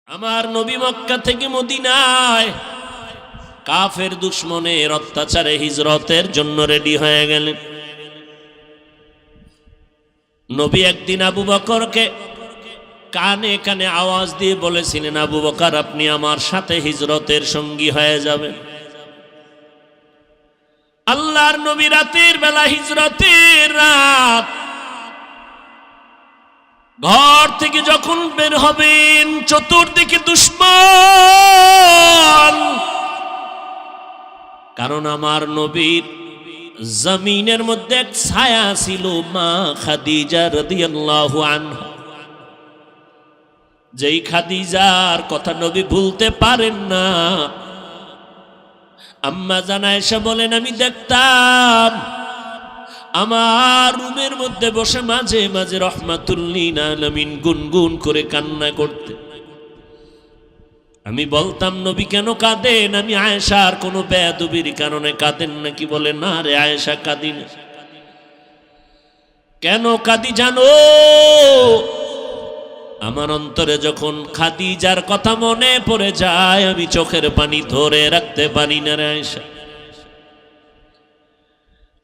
আমার নবী মক্কা থেকে মদিনায় কাফের দুশমনের অত্যাচারে হিজরতের জন্য রেডি হয়ে গেলেন। নবী একদিন আবু বকরকে কানে কানে আওয়াজ দিয়ে বলেছিলেন, আবু বকর আপনি আমার সাথে হিজরতের সঙ্গী হয়ে যাবেন। আল্লাহর নবী রাতের বেলা হিজরতের রাত ঘর থেকে যখন বের হবেন, চতুর্দিকে দুশমন। কারণ আমার নবীর জমিনের মধ্যে এক ছায়া ছিল, মা খাদিজা রাদিয়াল্লাহু আনহা। যেই খাদিজার কথা নবী ভুলতে পারেন না। আম্মা জান আয়েশা বলেন, আমি দেখতাম আমার রুমের মধ্যে বসে মাঝে মাঝে রহমাতুল্লিল আলামিন গুনগুন করে কান্না করতে। আমি বলতাম, নবী কেন কাঁদেন? আমি আয়েশার কোনো বেয়াদবির কারণে কাঁদেন নাকি? বলে, না রে আয়েশা, কাঁদি না। কেন কাঁদি জানো? আমার অন্তরে যখন খাদিজার কথা মনে পড়ে যায়, আমি চোখের পানি ধরে রাখতে পারি না রে আয়েশা।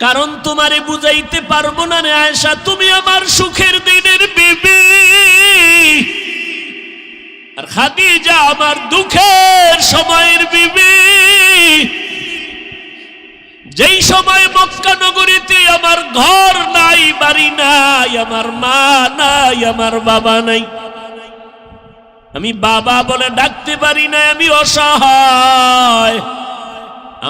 কারণ তোমারে বুঝাইতে পারবো না রে আয়েশা, তুমি আমার সুখের দিনের বিবি, আর খাদিজা আমার দুঃখের সময়ের বিবি। যেই সময় মক্কা নগরীতে আমার ঘর নাই, বাড়ি নাই, আমার মা নাই, আমার বাবা নাই, আমি বাবা বলে ডাকতে পারি না, আমি অসহায়,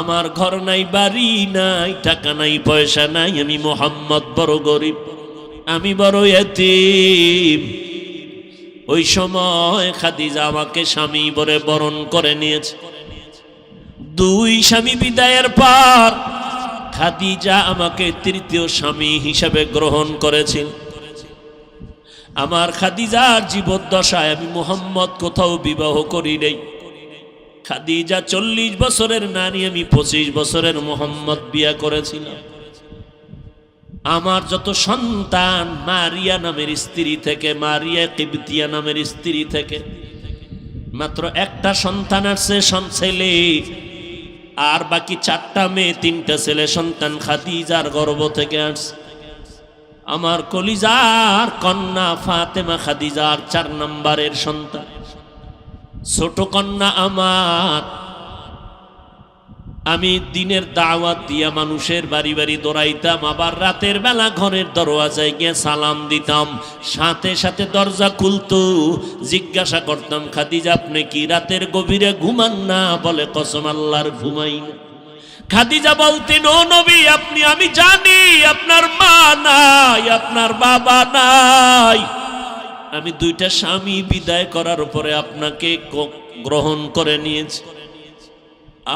আমার ঘর নাই, বাড়ি নাই, টাকা নাই, পয়সা নাই, আমি মুহাম্মদ বড় গরিব, আমি বড় এতিম। ওই সময় খাদিজা আমাকে স্বামী বলে বরণ করে নিয়েছে। দুই স্বামী বিদায়ের পর খাদিজা আমাকে তৃতীয় স্বামী হিসাবে গ্রহণ করেছেন। আমার খাদিজার জীবদ্দশায় আমি মুহাম্মদ কোথাও বিবাহ করি নাই। খাদিজা 40 বছরের নারী, আমি 25 বছরের মুহাম্মদ বিয়া করেছিলাম। আমার যত সন্তান মারিয়া নামের স্ত্রী থেকে, মারিয়া কিবতিয়া নামের স্ত্রী থেকে মাত্র একটা সন্তান আসছে, ছেলে, আর বাকি 4টা মেয়ে, 3টা ছেলে সন্তান খাদিজার গর্ভ থেকে আসছে। আমার কলিজার কন্যা ফাতেমা খাদিজার 4 নম্বরের সন্তান, ছোট কন্যা আমার। আমি দিনের দাওয়াত দিয়া মানুষের বাড়ি বাড়ি দৌড়াইতাম, আবার রাতের বেলা ঘরের দরওয়াজায় গিয়ে সালাম দিতাম, সাথে সাথে দরজা খুলতো। জিজ্ঞাসা করতাম, খাদিজা আপনি কি রাতের গভীরে ঘুমান না? বলে, কসম আল্লাহর ঘুমাই না। খাদিজা বলতেন, ও নবী আপনি, আমি জানি আপনার মা নাই, আপনার বাবা নাই, আমি 2টা স্বামী বিদায় করার পরে আপনাকে গ্রহণ করে নিয়েছি।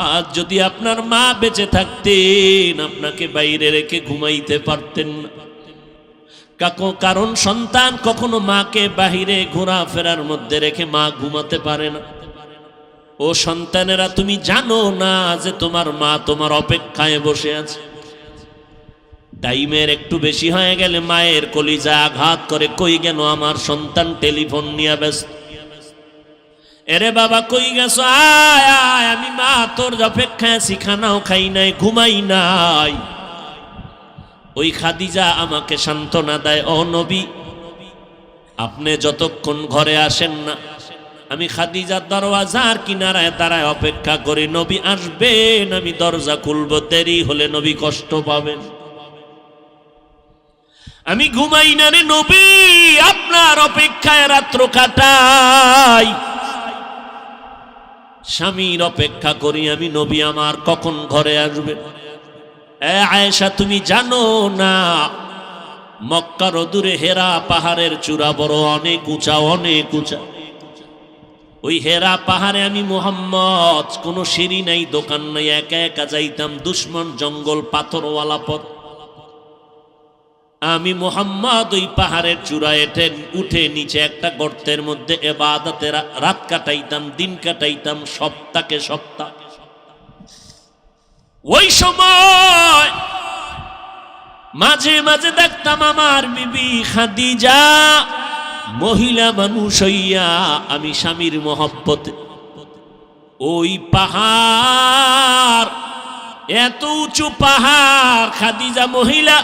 আজ যদি আপনার মা বেঁচে থাকতেন, আপনাকে বাইরে রেখে ঘুমাইতে পারতেন না। কারণ সন্তান কখনো মাকে বাহিরে ঘোরাফেরার মধ্যে রেখে মা ঘুমাতে পারে না। ও সন্তানেরা, তুমি জানো না যে তোমার মা তোমার অপেক্ষায় বসে আছে। টাইমের একটু বেশি হয়ে গেলে মায়ের কলিজা আঘাত করে, কই গেল আমার সন্তান? টেলিফোন নিয়ে ব্যস্ত। এরে বাবা কই গেছো? আয় আয়, আমি মা তোর অপেক্ষায় আছি, খানাও খাই নাই, ঘুমাই নাই। ওই খাদিজা আমাকে সান্ত্বনা দেয়, ও নবী আপনি যতক্ষণ ঘরে আসেন না, আমি খাদিজার দরওয়াজার কিনারায় দাঁড়ায় অপেক্ষা করি। নবী আসবেন, আমি দরজা খুলবো, দেরি হলে নবী কষ্ট পাবেন। আমি ঘুমাই না রে নবী, আপনার অপেক্ষায় রাত্র কাটাই, স্বামীর অপেক্ষা করি আমি। নবী আমার কখন ঘরে আসবেন? আয়েশা তুমি জানো না, মক্কার দূরে হেরা পাহাড়ের চূড়া বড় অনেক উঁচা, অনেক উঁচা। ওই হেরা পাহাড়ে আমি মুহাম্মদ, কোনো সিঁড়ি নাই, দোকান নাই, একা একা যাইতাম। দুশমন জঙ্গল, পাথরওয়ালা পথ। আমি মুহাম্মদ ওই পাহাড়ের চূড়ায় উঠে নিচে একটা গর্তের মধ্যে ইবাদতে রাত কাটাইতাম, দিন কাটাইতাম, সপ্তাহে সপ্তাহ। ওই সময় মাঝে মাঝে দেখতাম আমার বিবি খাদিজা মহিলা মানুষ হইয়া আমি স্বামীর মহব্বতে ওই পাহাড়, এত উঁচু পাহাড়, খাদিজা মহিলা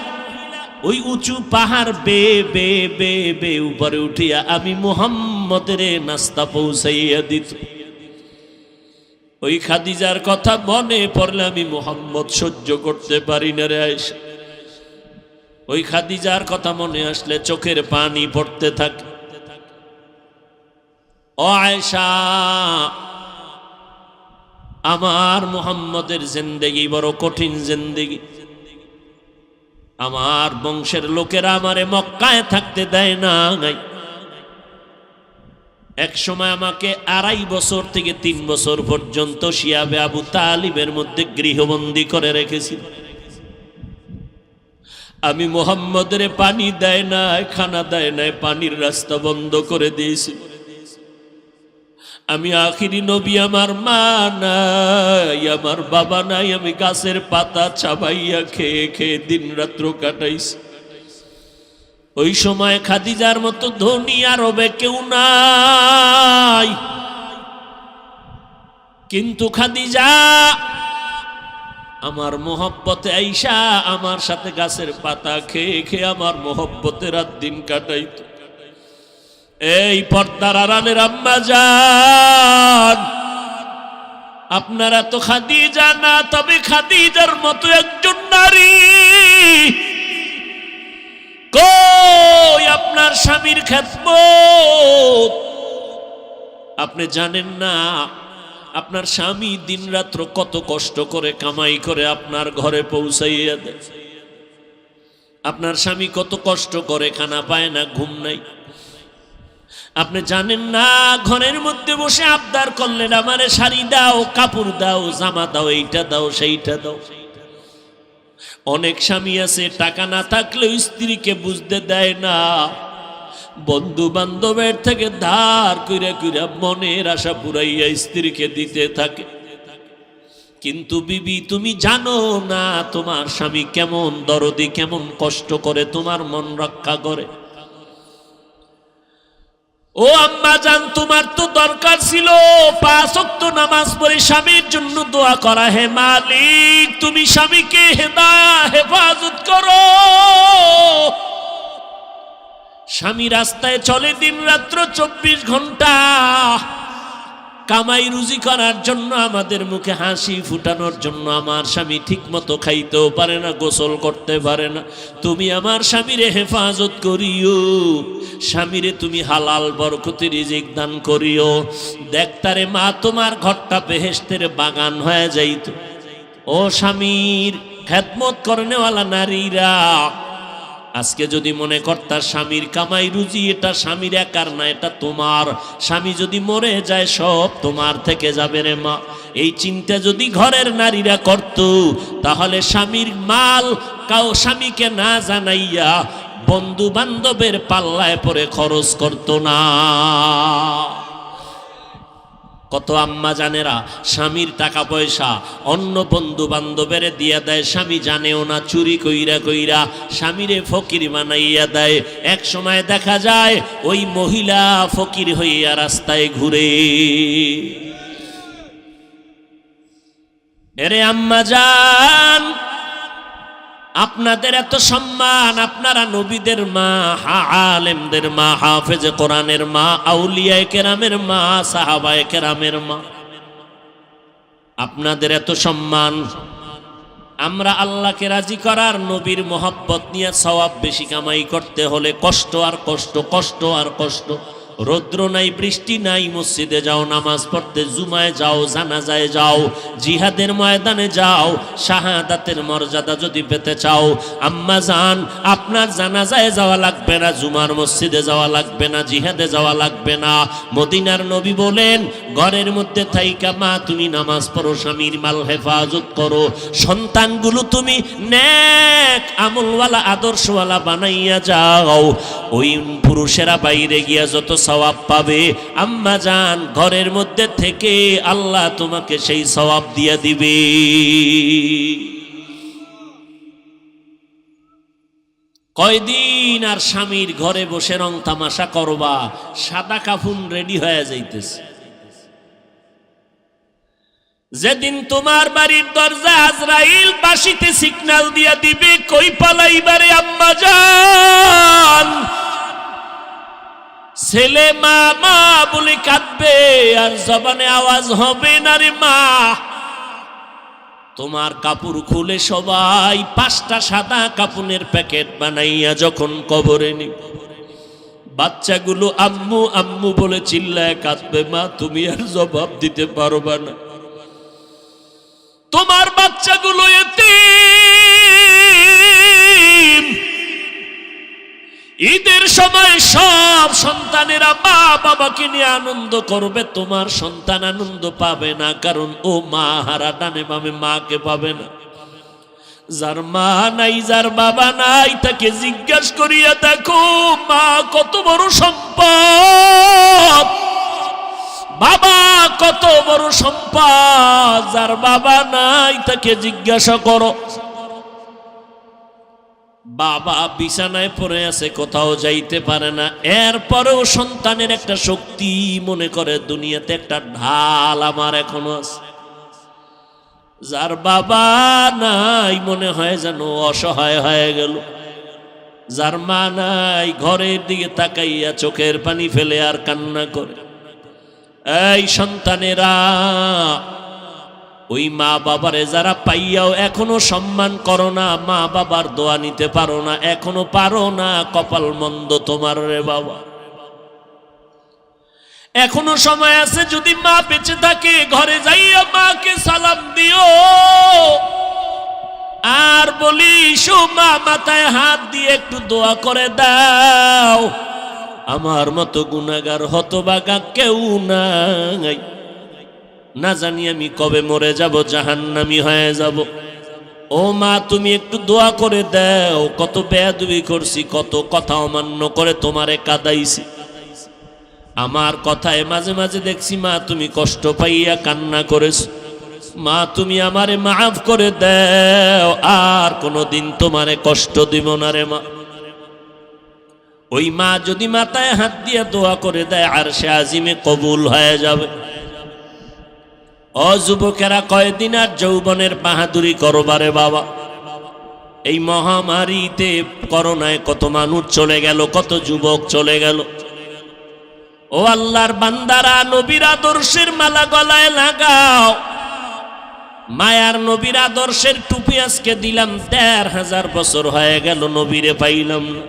ওই উঁচু পাহাড় বে বে বে বে উপরে উঠিয়া আমি মুহাম্মদের নাস্তা পৌঁছাইয়া দিত। ওই খাদিজার কথা মনে পড়লে আমি মুহাম্মদ সহ্য করতে পারি না রে আয়েশা। ওই খাদিজার কথা মনে আসলে চোখের পানি পড়তে থাকে। ও আয়েশা, আমার মুহাম্মদের জিন্দেগি বড় কঠিন জিন্দেগি। আমার বংশের লোকেরা আমারে মক্কায় থাকতে দেয় না। এক সময় আমাকে 2.5 বছর থেকে 3 বছর পর্যন্ত শিয়াবে আবু তালিবের মধ্যে গৃহবন্দী করে রেখেছিল। আমি মুহাম্মদের পানি দেয় নাই, খানা দেয় নাই, পানির রাস্তা বন্ধ করে দিয়েছি। আমি আখিরি নবী, আমার মা নাই, আমার বাবা নাই, আমি গাছের পাতা চাবাইয়া খেয়ে খেয়ে দিন রাত্র কাটাইছি। ওই সময় খাদিজার মতো ধনী আরবে কেউ নাই, কিন্তু খাদিজা আমার মোহব্বতে আইসা আমার সাথে গাছের পাতা খেয়ে খেয়ে আমার মোহব্বতে রাত দিন কাটাইত। এই পর্দার আড়ালের আম্মা জান, আপনারা তো খাদিজা না, তবে খাদিজার মতো একজন নারী কই আপনার স্বামীর খেদমত? আপনি জানেন না আপনার স্বামী দিন রাত্র কত কষ্ট করে কামাই করে আপনার ঘরে পৌঁছাইয়া দেয়। আপনার স্বামী কত কষ্ট করে, খানা পায় না, ঘুম নাই। আপনি জানেন না ঘরের মধ্যে বসে আবদার করলেন আমারে শাড়ি দাও, কাপড় দাও, জামা দাও, এইটা দাও, সেইটা দাও। অনেক স্বামী আছে টাকা না থাকলেও স্ত্রীকে বুঝতে দেয় না, বন্ধু বান্ধবের থেকে ধার কইরা কইরা মনের আশা পুরাইয়া স্ত্রীকে দিতে থাকে। কিন্তু বিবি, তুমি জানো না তোমার স্বামী কেমন দরদি, কেমন কষ্ট করে তোমার মন রক্ষা করে। ও আম্মা জান, তোমার তো দরকার ছিল 5 ওয়াক্ত নামাজ পড়ে স্বামীর জন্য দোয়া করা। হে মালিক, তুমি স্বামীকে হেফাজত করো। স্বামী রাস্তায় চলে দিন রাত্র 24 ঘন্টা কামাই রুজি করার জন্য, আমাদের মুখে হাসি ফুটানোর জন্য। আমার স্বামী ঠিক মতো খাইতেও পারে না, গোসল করতে পারে না। তুমি আমার স্বামীরে হেফাজত করিও, স্বামীরে তুমি হালাল বরকতি রিজিক দান করিও। দেখতারে মা, তোমার ঘরটা বেহেশতের বাগান হয়ে যাইত। ও স্বামীর খেদমত করনেওয়ালা নারীরা, আজকে যদি মনে করতা স্বামীর কামাই রুজি এটা স্বামীর একার না, এটা তোমার। স্বামী যদি মরে যায় সব তোমার থেকে যাবে রে মা। এই চিন্তা যদি ঘরের নারীরা করত, তাহলে স্বামীর মাল স্বামীকে না জানাইয়া বন্ধু বান্ধবের পাল্লায় পরে খরচ করত না। কত আম্মা জানেরা স্বামীর টাকা পয়সা অন্য বন্ধু বান্ধবের দিয়া দেয়, স্বামী জানেও না, চুরি কইরা কইরা স্বামীরে ফকির বানাইয়া দেয়। এক সময় দেখা যায় ওই মহিলা ফকির হইয়া রাস্তায় ঘুরে। এরে আম্মা জান, আপনাদের এত সম্মান, আপনারা নবীদের মা, আলেমদের মা, হাফেজে কোরআনের মা, আউলিয়ায়ে কেরামের মা, সাহাবায়ে কেরামের মা, আপনাদের এত সম্মান। আমরা আল্লাহকে রাজি করার, নবীর মোহাব্বত নিয়ে সওয়াব বেশি কামাই করতে হলে কষ্ট আর কষ্ট, কষ্ট আর কষ্ট। রৌদ্র নাই, বৃষ্টি নাই, মসজিদে যাও নামাজ পড়তে, জুমায় যাও, জানাজায় যাও, জিহাদের ময়দানে যাও। শাহাদাতের মর্যাদা যদি পেতে চাও, আম্মা জান, আপনার জানাজায় যাওয়া লাগবে না, জুমার মসজিদে যাওয়া লাগবে না, জিহাদে যাওয়া লাগবে না। মদিনার নবী বলেন, ঘরের মধ্যে থাইকা মা তুমি নামাজ পড়ো, স্বামীর মাল হেফাজত করো, সন্তানগুলো তুমি নেক আমলওয়ালা আদর্শওয়ালা বানাইয়া যাও। ওই পুরুষেরা বাইরে গিয়া যত সওয়াব পাবে, আম্মা জান ঘরের মধ্যে থেকে আল্লাহ তোমাকে সেই সওয়াব দিয়া দিবে। কয়দিন আর স্বামীর ঘরে বসে রং তামাশা করবা, সাদা কাফুন রেডি হয়ে যাইতেছে। যেদিন তোমার বাড়ির দরজা আজরাইল বাঁশিতে সিগন্যাল দিয়া দিবে, কই পালাইবারে আম্মা জান, ছেলে মা মা বলে কাঁদবে আর জবানে আওয়াজ হবে না রে মা। তোমার কাপড় খুলে সবাই 5টা সাদা কাপড়ের প্যাকেট বানাইয়া যখন কবরে নিবে, বাচ্চাগুলো আম্মু আম্মু বলে চিল্লায় কাঁদবে, মা তুমি আর জবাব দিতে পারবা না। তোমার বাচ্চাগুলো এতিম, ঈদের সময় সব সন্তানেরা মা বাবাকে নিয়ে আনন্দ করবে, তোমার সন্তান আনন্দ পাবে না, কারণ ও মা হারা, ডানে বামে মাকে পাবে না। যার মা নাই, যার বাবা নাই, তাকে জিজ্ঞাসা করিয়া দেখো মা কত বড় সম্পদ, বাবা কত বড় সম্পদ। যার বাবা নাই তাকে জিজ্ঞাসা করো। বাবা বিছানায় পড়ে আছে, কোথাও যাইতে পারে না, এরপরেও সন্তানের একটা শক্তি মনে করে দুনিয়াতে একটা ঢাল আমার এখনো আছে। যার বাবা নাই মনে হয় যেন অসহায় হয়ে গেল। যার মা নাই ঘরের দিকে তাকাইয়া চোখের পানি ফেলে আর কান্না করে। এই সন্তানেরা, ওই মা বাবারে যারা পাইয়াও এখনো সম্মান করো না, মা বাবার দোয়া নিতে পারো না, এখনো পারো না, কপাল মন্দ তোমার রে বাবা। এখনো সময় আছে, যদি মা বেঁচে থাকে ঘরে যাইয়া মাকে সালাম দিও আর বলিস মা মাথায় হাত দিয়ে একটু দোয়া করে দাও, আমার মতো গুনাহগার হতভাগা কেউ নাই, না জানি আমি কবে মরে যাব, জাহান্নামী হয়ে যাব। ও মা তুমি একটু দোয়া করে দাও, কত বেয়াদবি করছি, কত কথা অমান্য করে তোমারে কাঁদাইছি, আমার কথায় মাঝে মাঝে দেখছি মা তুমি কষ্ট পাইয়া কান্না করেছো, মা তুমি আমারে মাফ করে দাও, আর কোনোদিন তোমারে কষ্ট দিব না রে মা। ওই মা যদি মাথায় হাত দিয়ে দোয়া করে দেয়, আরশে আজিমে কবুল হয়ে যাবে। ও যুবকেরা, কয়দিন আর যৌবনের বাহাদুরি করবারে বাবা। এই মহামারীতে করোনায় কত মানুষ চলে গেল, কত যুবক চলে গেল। ও আল্লাহর বান্দারা, নবীর আদর্শের মালা গলায় লাগাও। মায়ার নবীর আদর্শের টুপি আজকে দিলাম, ১৫০০ বছর হয়ে গেল নবীরে পাইলাম না,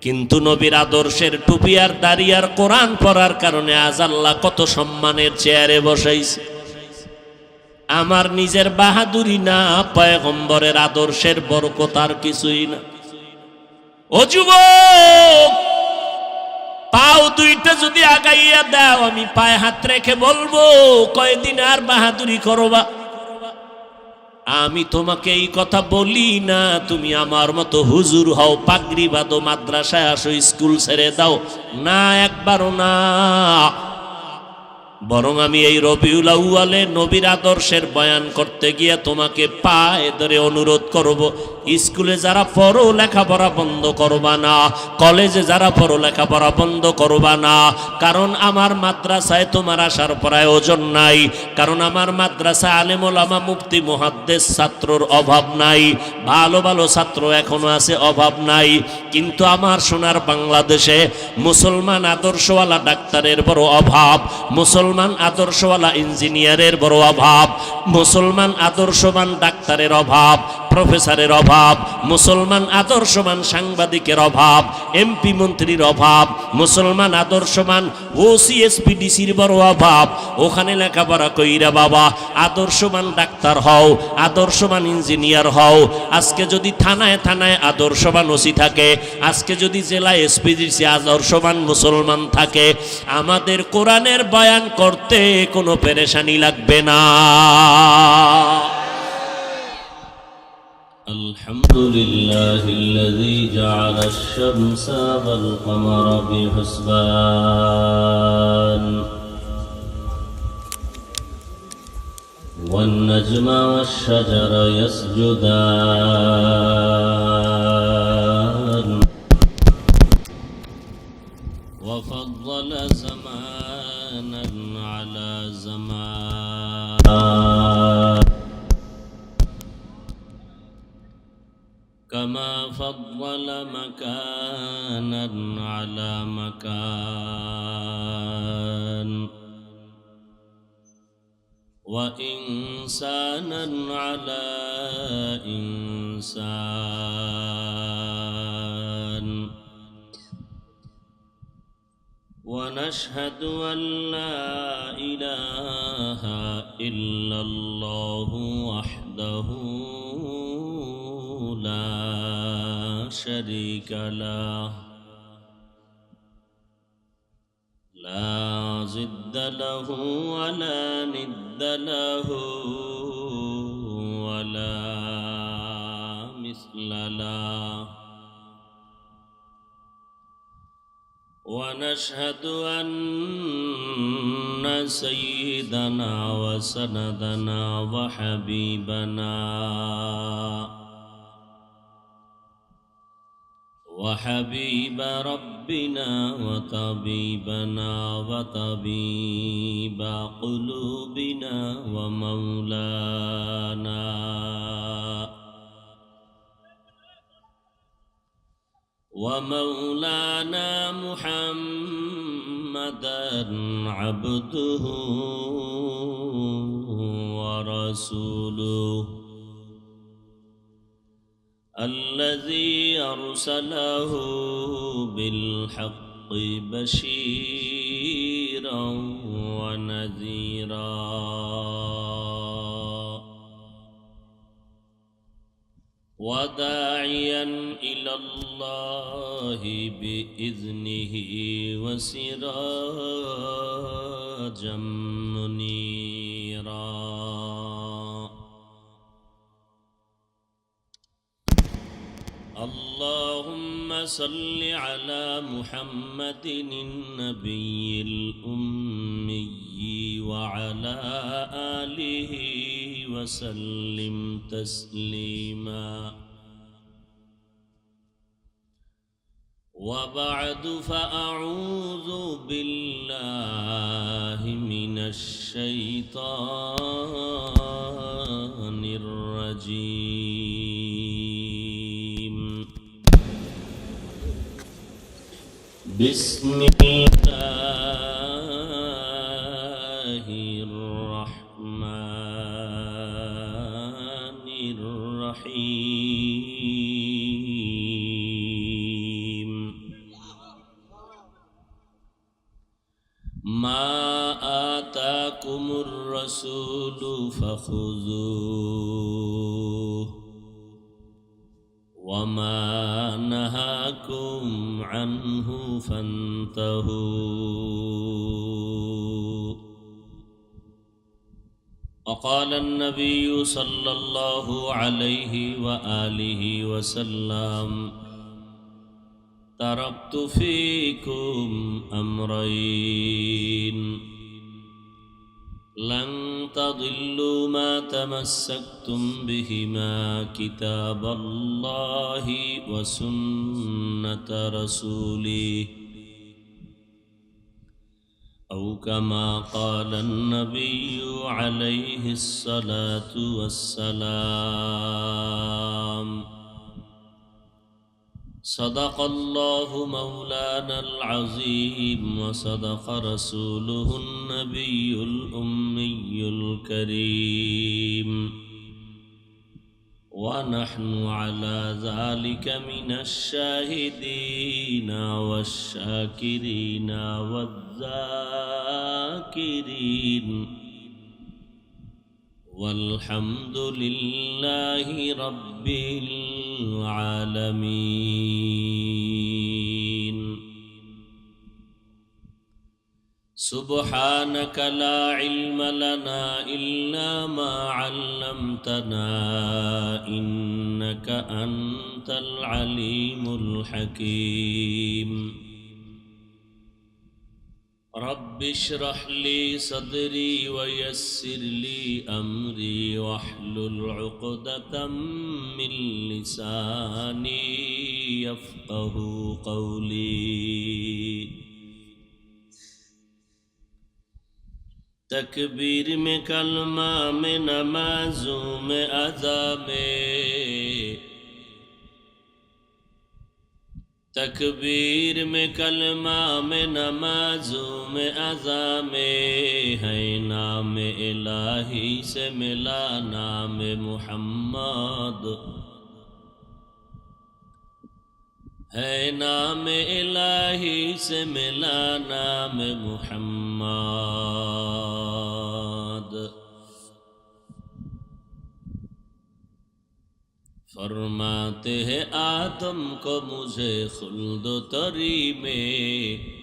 কিন্তু নবীর আদর্শের টুপি আর দাড়ি আর কোরআন পড়ার কারণে আজ আল্লাহ কত সম্মানের চেয়ারে বসাইছে। আমার নিজের বাহাদুরি না, পয়গম্বরের আদর্শের বরকত আর কিছুই না। ও যুবক, পাও দুইটা যদি আগাইয়া দাও, আমি পায়ে হাত রেখে বলবো কয়দিন আর বাহাদুরি করবা। আমি তোমাকে এই কথা বলি না তুমি আমার মতো হুজুর হও, পাগড়ি বাঁধো, মাদ্রাসায় আসো, স্কুল ছেড়ে দাও, না, একবারও না। বরং আমি এই রবিউল আউয়ালে নবীর আদর্শের বয়ান করতে গিয়ে তোমাকে পায়ে ধরে অনুরোধ করব, স্কুলে যারা পড়ো লেখাপড়া বন্ধ করবা না, কলেজে যারা পড়ো লেখাপড়া বন্ধ করবা না, কারণ আমার মাদ্রাসায় তোমার আসার প্রয়োজন নাই, কারণ আমার মাদ্রাসায় আলেম ওলামা মুফতি মুহাদ্দিস ছাত্রর অভাব নাই, ভালো ভালো ছাত্র এখনো আছে, অভাব নাই। কিন্তু আমার সোনার বাংলাদেশে মুসলমান আদর্শওয়ালা ডাক্তারের বড় অভাব, মুসলমান আদর্শওয়ালা ইঞ্জিনিয়ারের বড় অভাব, মুসলমান আদর্শবান ডাক্তারের অভাব, প্রফেসরের অভাব, মুসলমান আদর্শবান সাংবাদিকের অভাব, এমপি মন্ত্রীর অভাব, মুসলমান আদর্শবান ওসি এসপিডিসির বড় অভাব। ওখানে লেখাপড়া কইরা বাবা আদর্শবান ডাক্তার হও, আদর্শবান ইঞ্জিনিয়ার হও। আজকে যদি থানায় থানায় আদর্শবান ওসি থাকে, আজকে যদি জেলায় এসপিডিসি আদর্শবান মুসলমান থাকে, আমাদের কোরআনের বয়ান করতে কোনো পেরেশানি লাগবে না। আলহামদুলিল্লাহিল্লাযী জাআলাশ শামসা ওয়াল কমারা বিহুসবান ওয়ান নাজমা ওয়াশ শাজারা ইয়াসজুদান على زمان كما فضل مكانا على مكان وإنسانا على إنسان ونشهد أن لا إله إلا الله وحده لا شريك له لا ضد له ولا ند له ولا مثل له ونشهد أن سيدنا وسندنا وحبيب ربنا وطبيبنا وطبيب قلوبنا ومولانا محمدا عبده ورسوله الذي أرسله بالحق بشيرا ونذيرا وداعيا إلى الله بإذنه وسراجا منيرا اللهم صل على محمد النبي الأمي وعلى آله وسلم تسليما وبعد فأعوذ بالله من الشيطان الرجيم بسم الله الرحمن الرحيم ما آتاكم الرسول فخذوه وما نهاكم عنه فانتهوا وقال النبي صلى الله عليه وآله وسلم تركت فيكم أمرين لن تضلوا ما تمسكتم بهما كتاب الله وسنة رسوله أو كما قال النبي عليه الصلاة والسلام صدق الله مولانا العظيم وصدق رسوله النبي الأمي الكريم ونحن على ذلك من الشاهدين والشاكرين والذاكرين والحمد لله رب العالمين سبحانك لا علم لنا إلا ما علمتنا إنك أنت العليم الحكيم رب اشرح لي صدري ويسر لي أمري واحلل عقدة من لساني يفقه قولي तकबीर में कलमा में नमाजों में अज़ा में, तकबीर में कलमा में नमाजों में अज़ा में, है नाम इलाही से मिला नाम मुहम्मद, है नाम इलाही से मिला नाम मुहम्मद। फरमाते हैं आदम को मुझे खुल्द तरी में,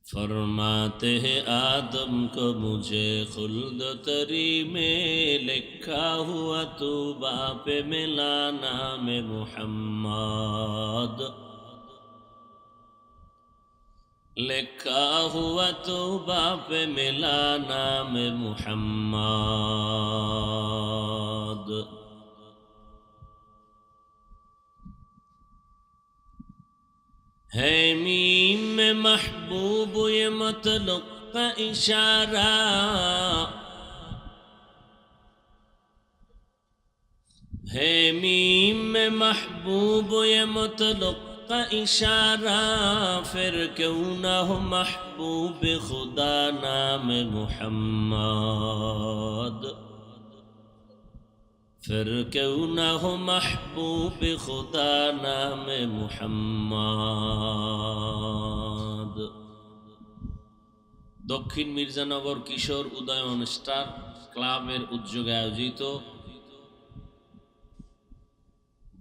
फरमाते हैं आदम को मुझे खुल्द तरी में, लिखा हुआ तूबा पे मिला नाम मुहम्मद, लिखा हुआ तौबा पे मिला नाम मुहम्मद। है मीम में महबूब ये मतलब का इशारा, है मीम में महबूब ये मतलब का इशारा, फिर क्यों ना हो महबूब खुदा नाम मुहम्मद, फिर क्यों ना हो महबूब खुदा नाम मुहम्मद। दक्षिण मिर्जानगर किशोर उदयन स्टार क्लाবের উদ্যোগে আয়োজিত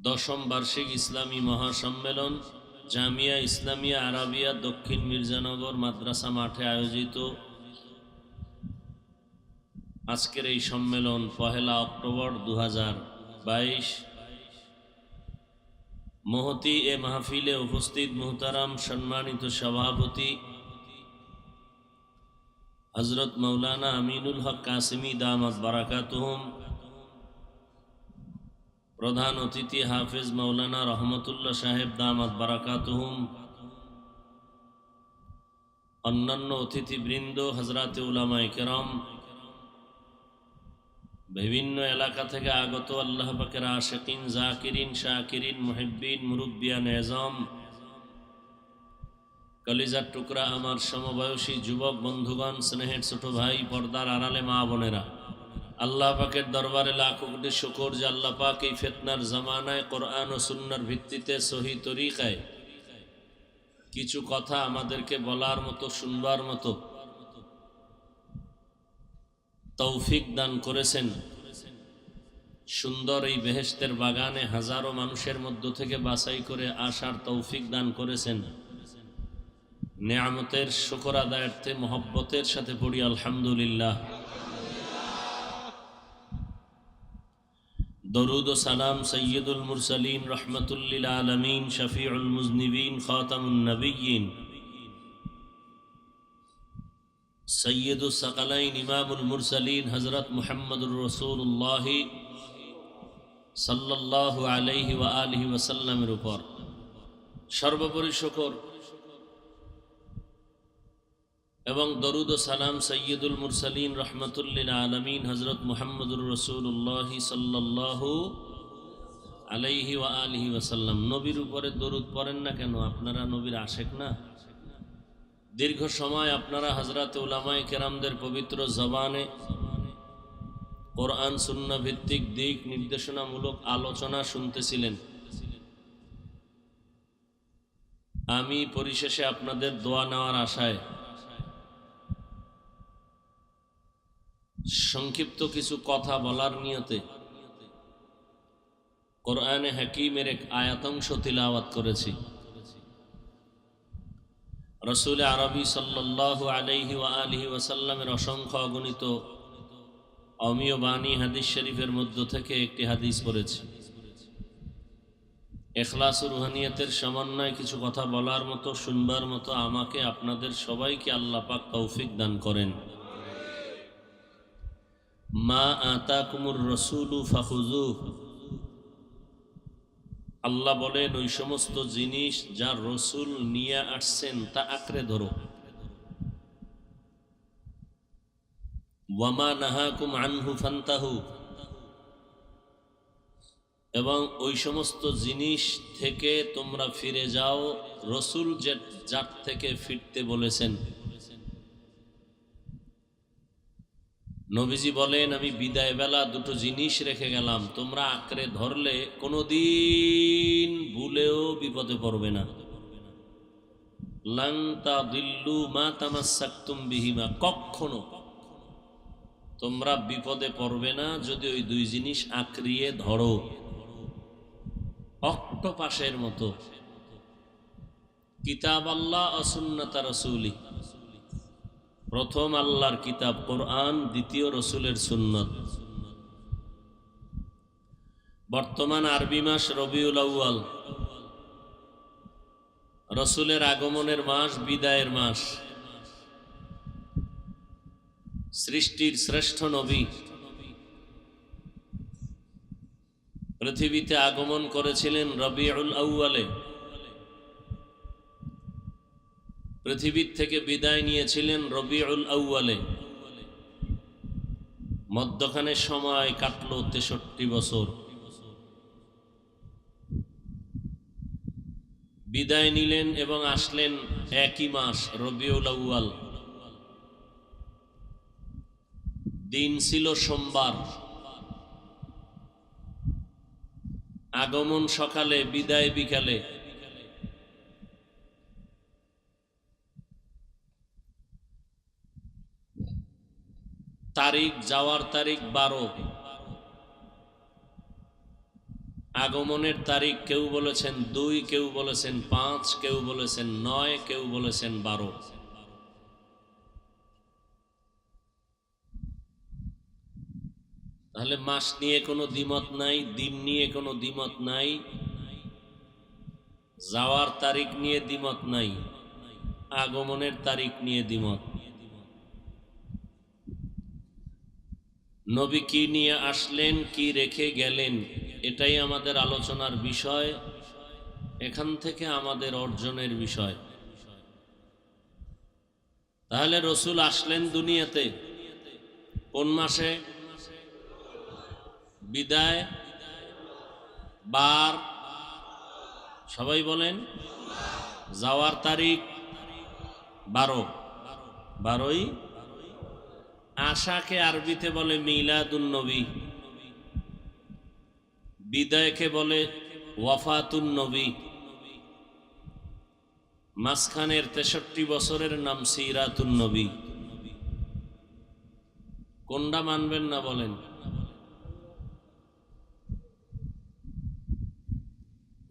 দশম বার্ষিক ইসলামী মহাসম্মেলন জামিয়া ইসলামিয়া আরাবিয়া দক্ষিণ মির্জানগর মাদ্রাসা মাঠে আয়োজিত আজকের এই সম্মেলন 1 অক্টোবর 2022 মহতি এ মাহফিলে উপস্থিত মুহতারাম সম্মানিত সভাপতি হযরত মাওলানা আমিনুল হক কাসেমি দামাত বারাকাতুহুম, প্রধান অতিথি হাফেজ মাওলানা রহমতুল্লাহ সাহেব দামাত বারাকাতুহুম, অন্যান্য অতিথিবৃন্দ, হযরতে উলামায়ে কেরাম, বিভিন্ন এলাকা থেকে আগত আল্লাহ পাকের আশিকিন, জাকিরিন, শাকিরিন, মুহিব্বিন, মুরব্বিয়ান এজম, কলিজার টুকরা আমার সমবয়সী যুবক বন্ধুগণ, স্নেহের ছোট ভাই, পর্দার আড়ালে মা বোনেরা, আল্লাহ পাকের দরবারে লাখো কোটি শুকর যে আল্লাহ পাক এই ফিতনার জামানায় কোরআন ও সুন্নাহর ভিত্তিতে সহি তরিকায় কিছু কথা আমাদেরকে বলার মতো, শুনবার মতো তৌফিক দান করেছেন। সুন্দর এই বেহেশতের বাগানে হাজারো মানুষের মধ্য থেকে বাছাই করে আসার তৌফিক দান করেছেন। নেয়ামতের শুকর আদায়ার্থে মহব্বতের সাথে পড়ি আলহামদুলিল্লাহ। দরুদ ও সালাম সৈয়দুল মুরসালিন রহমাতুল লিল আলামিন শফিউল মুজনিবিন খাতামুন নবিয়্যিন সৈয়দুস সাকালাইন ইমামুল মুরসালিন হযরত মুহাম্মদুর রাসূলুল্লাহ সাল্লাল্লাহু আলাইহি ওয়া আলিহি ওয়াসাল্লামের উপর সর্বোপরি শুকর এবং দরুদ ও সালাম সৈয়দুল মুরসালিন রহমাতুল লিল আলামিন হযরত মুহাম্মদুর রাসূলুল্লাহ সাল্লাল্লাহু আলাইহি ওয়া আলিহি ওয়াসাল্লাম। নবীর উপরে দরুদ পড়েন না কেন? আপনারা নবীর আশেক না? দীর্ঘ সময় আপনারা হযরতে উলামায়ে কেরামদের পবিত্র জবানে কোরআন সুন্নাহ ভিত্তিক দিক নির্দেশনামূলক আলোচনা শুনতেছিলেন। আমি পরিশেষে আপনাদের দোয়া নেওয়ার আশায় সংক্ষিপ্ত কিছু কথা বলার নিয়তে কোরআনে হাকিমের এক আয়াতাংশ তিলাওয়াত করেছি। রাসূল আরবি সাল্লাল্লাহু আলাইহি ওয়া আলিহি ওয়াসাল্লামের অসংখ্য অগণিত অমীয় বাণী হাদিস শরীফের মধ্য থেকে একটি হাদিস পড়েছি। ইখলাস ও রুহানিয়তের সমন্বয়ে কিছু কথা বলার মতো, শুনবার মতো আমাকে আপনাদের সবাইকে আল্লাহ পাক তৌফিক দান করেন। মা আতাকুমুর রাসূলু ফাখুযুহু আল্লাহ বলেন ওই সমস্ত জিনিস যা রসুল নিয়ে আসছেন তা আঁকড়ে ধরো। ওয়ামা নাহাকুম আনহু ফান্তাহু, এবং ওই সমস্ত জিনিস থেকে তোমরা ফিরে যাও রসুল যার থেকে ফিরতে বলেছেন। নবীজি বলেন আমি বিদায় বেলা দুটো জিনিস রেখে গেলাম, তোমরা আঁকড়ে ধরলে কোনোদিন ভুলেও বিপদে পড়বে না। লাং তাদিল্লু মা তামাসসাকতুম বিহিমা, কখনো তোমরা বিপদে পড়বে না যদি ওই দুই জিনিস আঁকড়িয়ে ধরো। অক্টোপাসের মতো, কিতাব আল্লাহ ও সুন্নাত রাসূলি, প্রথম আল্লাহর কিতাব কোরআন, দ্বিতীয় রসুলের সুন্নত। বর্তমান আরবি মাস রবিউল আউয়াল, রসুলের আগমনের মাস, বিদায়ের মাস। সৃষ্টির শ্রেষ্ঠ নবী পৃথিবীতে আগমন করেছিলেন রবিউল আউয়ালে, পৃথিবীর থেকে বিদায় নিয়েছিলেন রবিউল আউয়ালে। মধ্যখানে সময় কাটল 63 বছর। বিদায় নিলেন এবং আসলেন একই মাস রবিউল আউয়াল। দিন ছিল সোমবার, আগমন সকালে, বিদায় বিকালে। তারিখ, যাওয়ার তারিখ 12, আগমনের তারিখ কেউ বলেছেন 2, কেউ বলেছেন 5, কেউ বলেছেন 9, কেউ বলেছেন 12। তাহলে মাস নিয়ে কোনো দ্বিমত নাই, দিন নিয়ে কোনো দ্বিমত নাই, যাওয়ার তারিখ নিয়ে দ্বিমত নাই, আগমনের তারিখ নিয়ে দ্বিমত। নবী কি নিয়ে আসলেন, কি রেখে গেলেন, এটাই আমাদের আলোচনার বিষয়, এখান থেকে আমাদের অর্জনের বিষয়। তাহলে রসুল আসলেন দুনিয়াতে কোন মাসে? বিদায় বার সবাই বলেন। যাওয়ার তারিখ 12ই। আশাকে আরবিতে বলে মিলাদুন নবী, বিদায়কে বলে ওয়াফাতুন নবী, মাঝখানের 63 বছরের নাম সিরাতুন নবী। কোনটা মানবেন না বলেন?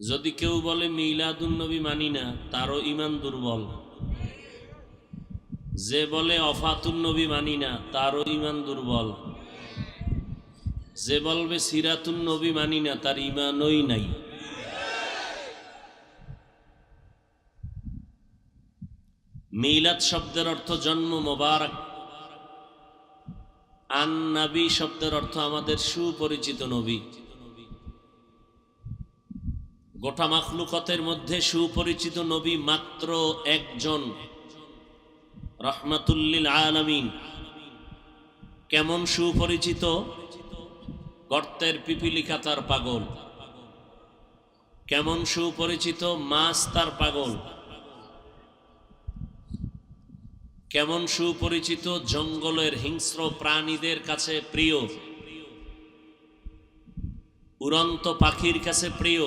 যদি কেউ বলে মিলাদুন নবী মানি না, তারও ঈমান দুর্বল। যে বলে ওয়াফাতুন নবী মানি না, তারও ঈমান দুর্বল। যে বলবে সিরাতুন নবী মানি না, তার ঈমানই নাই। মিলাদ শব্দের অর্থ জন্ম, মোবারক। আন নবী শব্দের অর্থ আমাদের সুপরিচিত নবী। গোটা মাখলুকাতের মধ্যে সুপরিচিত নবী মাত্র একজন, রাহমাতুল লিল আলামিন। কেমন সুপরিচিত? গর্তের পিপিলিকা তার পাগল। কেমন সুপরিচিত? মাছ তার পাগল। কেমন সুপরিচিত? জঙ্গলের হিংস্র প্রাণীদের কাছে প্রিয়, উড়ন্ত পাখির কাছে প্রিয়।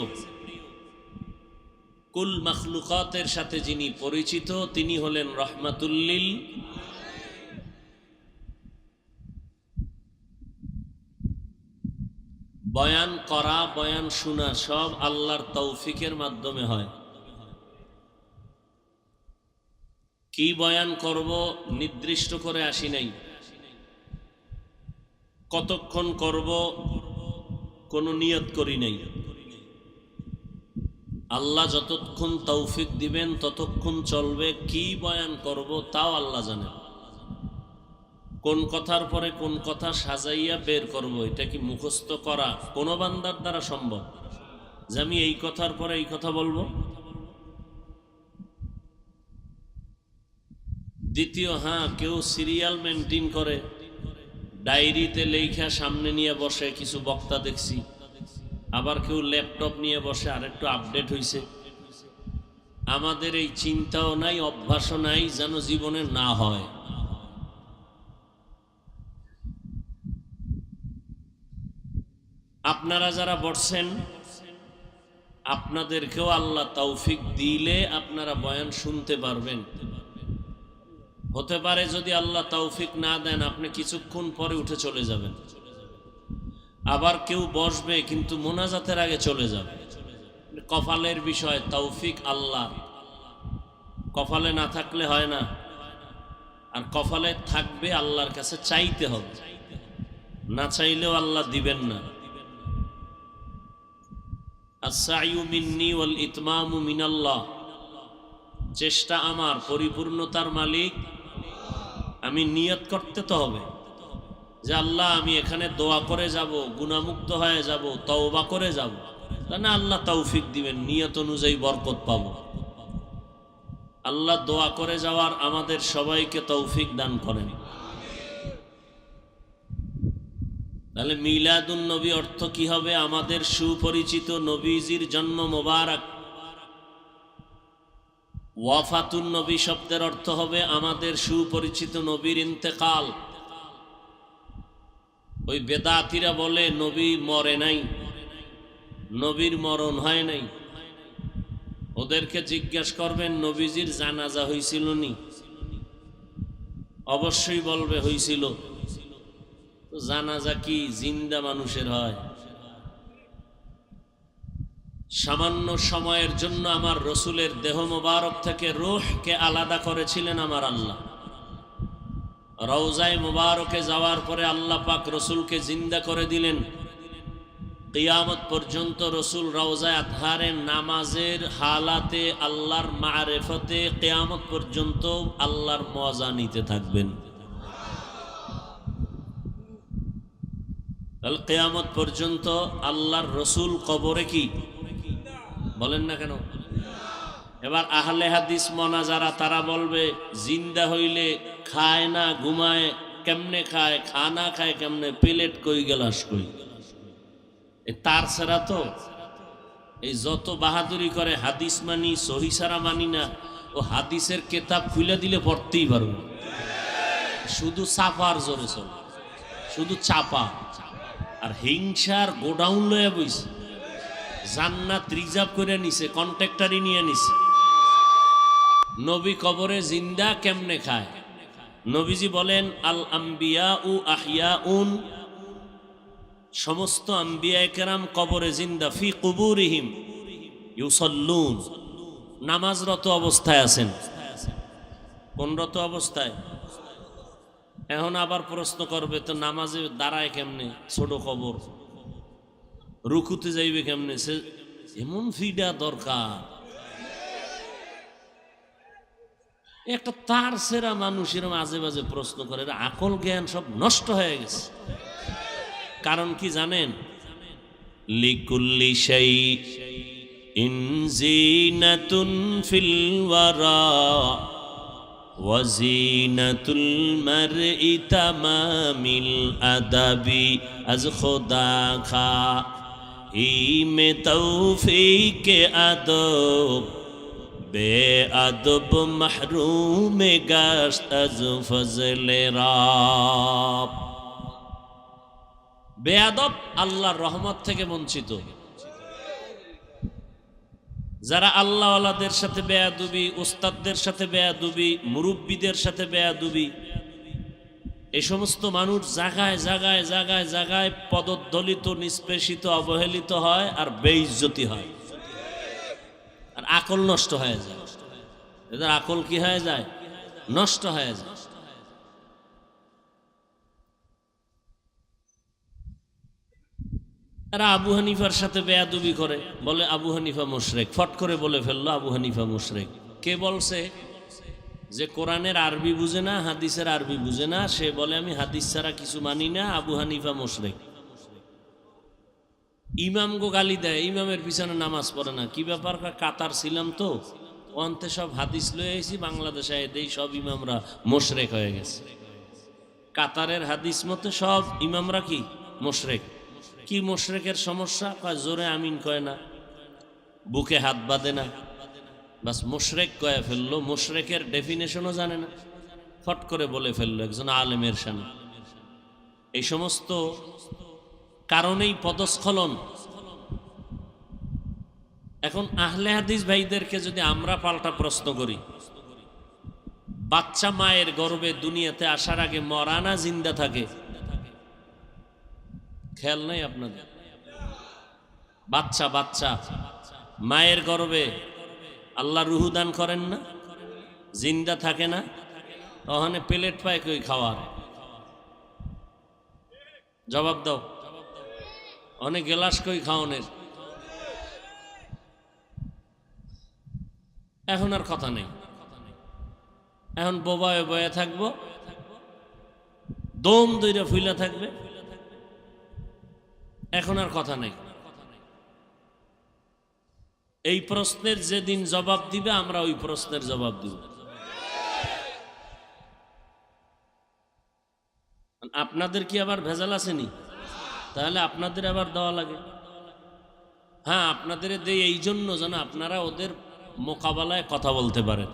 কুল মাখলুকাতের সাথে যিনি পরিচিত তিনি হলেন রাহমাতুল লিল। বয়ান করা, বয়ান শোনা সব আল্লাহর তৌফিকের মাধ্যমে হয়। কি বয়ান করব নির্দিষ্ট করে আসি নাই, কতক্ষণ করব কোনো নিয়ত করি নাই। আল্লাহ যতক্ষণ তৌফিক দিবেন ততক্ষণ চলবে। কি বয়ান করব তাও আল্লাহ জানেন। কোন কথার পরে কোন কথা সাজাইয়া বের করব, এটা কি মুখস্থ করা কোনো বান্দার দ্বারা সম্ভব? যে আমি এই কথার পরে এই কথা বলবো। দ্বিতীয়, হ্যাঁ, কেউ সিরিয়াল মেনটেন করে, ডায়েরিতে লেখা সামনে নিয়ে বসে, কিছু বক্তা দেখছি। আবার কেউ ল্যাপটপ নিয়ে বসে, আর একটু আপডেট হয়েছে। আমাদের এই চিন্তাও নাই, অভ্যাসও নাই, যেন জীবনে না হয়। আপনারা যারা বসছেন, আপনাদেরকেও আল্লাহ তৌফিক দিলে আপনারা বয়ান শুনতে পারবেন। হতে পারে যদি আল্লাহ তৌফিক না দেন, আপনি কিছুক্ষণ পরে উঠে চলে যাবেন। আবার কেউ বসবে কিন্তু মোনাজাতের আগে চলে যাবে। কপালের বিষয়, তৌফিক আল্লাহ। কপালে না থাকলে হয় না, আর কপালে থাকবে আল্লাহর কাছে চাইতে হবে, না চাইলেও আল্লাহ দিবেন না। আস-সাইয়ু মিন্নি ওয়াল ইতমামু মিনাল্লাহ, চেষ্টা আমার, পরিপূর্ণতার মালিক আমি। নিয়ত করতে তো হবে যে আল্লাহ আমি এখানে দোয়া করে যাব, গুনাহমুক্ত হয়ে যাব, তওবা করে যাব, তা না আল্লাহ তৌফিক দিবেন, নিয়ত অনুযায়ী বরকত পাব। আল্লাহ দোয়া করে যাওয়ার আমাদের সবাইকে তৌফিক দান করেন। তাহলে মিলাদুন নবী অর্থ কি হবে? আমাদের সুপরিচিত নবীজির জন্ম মোবারক। ওয়াফাতুন নবী শব্দের অর্থ হবে আমাদের সুপরিচিত নবীর ইন্তেকাল। ওই বেদাতিরা বলে নবী মরে নাই, নবীর মরণ হয় নাই। ওদেরকে জিজ্ঞাসা করবেন নবীজির জানাজা হয়েছিল নি? অবশ্যই বলবে হয়েছিল। জানাজা কি জিন্দা মানুষের হয়? সামান্য সময়ের জন্য আমার রসুলের দেহ মোবারক থেকে রূহকে আলাদা করেছিলেন আমার আল্লাহ। রওজায়ে মোবারকে যাওয়ার পরে আল্লাহ পাক রসুলকে জিন্দা করে দিলেন। কিয়ামত পর্যন্ত রসুল রওজায়ে আতহারে নামাজের হালাতে আল্লাহর মারিফতে কিয়ামত পর্যন্ত আল্লাহর মজা নিতে থাকবেন। কাল কিয়ামত পর্যন্ত আল্লাহর রসুল কবরে কি বলেন না কেন? এবার আহলে হাদিস মনা যারা, তারা বলবে জিন্দা হইলে খায় না, ঘুমায় কেমনে, খায় খানা খায় কেমনে, প্লেট কই গেলাস কই। তার ছাড়া তো এই যত বাহাদুরি করে হাদিস মানি, সহি ছাড়া মানি না, ও হাদিসের কেতাব খুলে দিলে পড়তেই পারবে। শুধু চাপার জোরে চলে, শুধু চাপা আর হিংসার গোডাউন লয়ে বইছে। জান্নাত রিজার্ভ করে নিছে, কন্ট্রাক্টরি নিয়ে নিছে। নবী কবরে জিন্দা কেমনে খায়? নবীজি বলেন আল আম্বিয়া উ আহিয়াউন, সমস্ত আম্বিয়া কেরাম কবরে জিন্দা। ফি কুবুরিহিম ইউসাল্লুন, নামাজরত অবস্থায় আছেন। কোনরত অবস্থায়? এখন আবার প্রশ্ন করবে তো নামাজে দাঁড়ায় কেমনে? ছোট কবর, রুকুতে যাইবে কেমনে? সে এমন ফিডা দরকার। একটা তার সেরা মানুষের মাঝে মাঝে প্রশ্ন করে, আকল জ্ঞান সব নষ্ট হয়ে গেছে। কারণ কি জানেন? লিকুল্লি শাইইন জিনাতুন ফিল ওয়ারা ওয়াজিনাতুল মারই তামামিল আদাবি আজ খোদা খা ইমে তৌফিকে আদব বে আদব মাহরুমে গাশত আজ ফজলে রাব। বেয়াদব আল্লাহর রহমত থেকে বঞ্চিত। যারা আল্লাহওয়ালাদের সাথে বেয়াদবি, উস্তাদদের সাথে বেয়াদবি, মুরব্বীদের সাথে বেয়াদবি, এই সমস্ত মানুষ জায়গায় জায়গায় জায়গায় জায়গায় পদদলিত, নিষ্পেষিত, অবহেলিত হয় আর বেইজ্জতি হয়, আর আকল নষ্ট হয়ে যায়। এদের আকল কি হয়ে যায়? নষ্ট হয়ে যায়। এরা আবু হানিফার সাথে বেয়াদবি করে, বলে আবু হানিফা মুশরিক। ফট করে বলে ফেললো আবু হানিফা মুশরিক। কে বলছে? যে কোরআনের আরবি বুঝে না, হাদিসের আরবি বুঝে না, সে বলে আমি হাদিস ছাড়া কিছু মানি না, আবু হানিফা মুশরিক। ইমামগো গালি দেয়, ইমামের পিছনে নামাজ পড়ে না। কি ব্যাপার? কাতার ছিলাম তো, অন্তে সব হাদিস লয়ে এসেছি, বাংলাদেশে এদেই সব ইমামরা মোশরেক হয়ে গেছে। কাতারের হাদিস মতে সব ইমামরা কি মোশরেক। কি মোশরেকের সমস্যা? কয় জোরে আমিন কয় না, বুকে হাত বাঁধে না, বাস মোশরেক কয়ে ফেললো। মোশরেকের ডেফিনেশনও জানে না, ফট করে বলে ফেললো একজন আলেমের সামনে। এই সমস্ত কারণেই পদস্খলন। এখন আহলে হাদিস ভাইদেরকে যদি আমরা পাল্টা প্রশ্ন করি, বাচ্চা মায়ের গর্ভে দুনিয়াতে আসার আগে মরা না জিন্দা থাকে? খেয়াল নাই আপনাদের? বাচ্চা বাচ্চা মায়ের গর্ভে আল্লাহ রুহু দান করেন না, জিন্দা থাকে না? ওখানে প্লেট পায় কই খাওয়ার? জবাব দাও। অনেক গেলাস কই খাওয়ানের? এখন আর কথা নেই, এখন বোবায় বয়ে থাকবো, দম দইরা ফুইলা থাকবে, এখন আর কথা নেই। এই প্রশ্নের যেদিন জবাব দিবে আমরা ওই প্রশ্নের জবাব দিব। আপনাদের কি আবার ভেজাল আসেনি? তাহলে আপনাদের আবার দেওয়া লাগে। হ্যাঁ, আপনাদের দেই এই জন্য যেন আপনারা ওদের মোকাবেলায় কথা বলতে পারেন।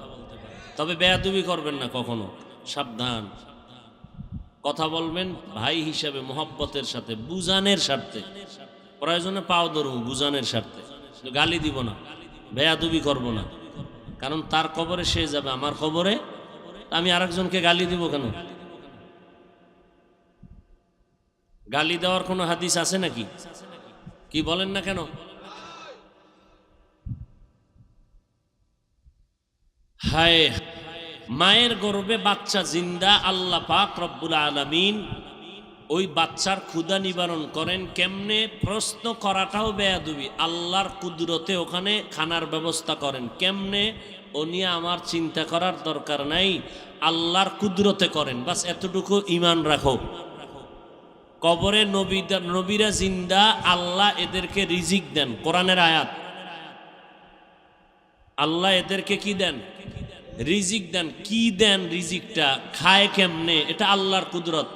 তবে বেয়াদবি করবেন না কখনো, সাবধান। কথা বলবেন ভাই হিসাবে, মোহব্বতের সাথে, বুঝানের স্বার্থে। প্রয়োজনে পাও ধরুন বুঝানের স্বার্থে, গালি দিব না, বেয়াদবি করব না। কারণ তার কবরে সে যাবে, আমার কবরে আমি আরেকজনকে গালি দিব কেন? গালি দেওয়ার কোনো হাদিস আছে নাকি? কি বলেন না কেন? হায়, মায়ের গর্ভে বাচ্চা জিন্দা, আল্লাহ পাক রব্বুল আলামিন ওই বাচ্চার ক্ষুধা নিবারণ করেন কেমনে? প্রশ্ন করাটাও বেয়াদবি। আল্লাহর কুদরতে ওখানে খানার ব্যবস্থা করেন কেমনে? ও নিয়ে আমার চিন্তা করার দরকার নাই, আল্লাহর কুদরতে করেন, বাস এতটুকু ঈমান রাখো। কবরে নবীরা জিন্দা, আল্লাহ এদেরকে রিজিক দেন, কোরআনের আয়াত। আল্লাহ এদেরকে কি দেন? রিজিক দেন। কি দেন? রিজিকটা খায় কেমনে? এটা আল্লাহর কুদরত।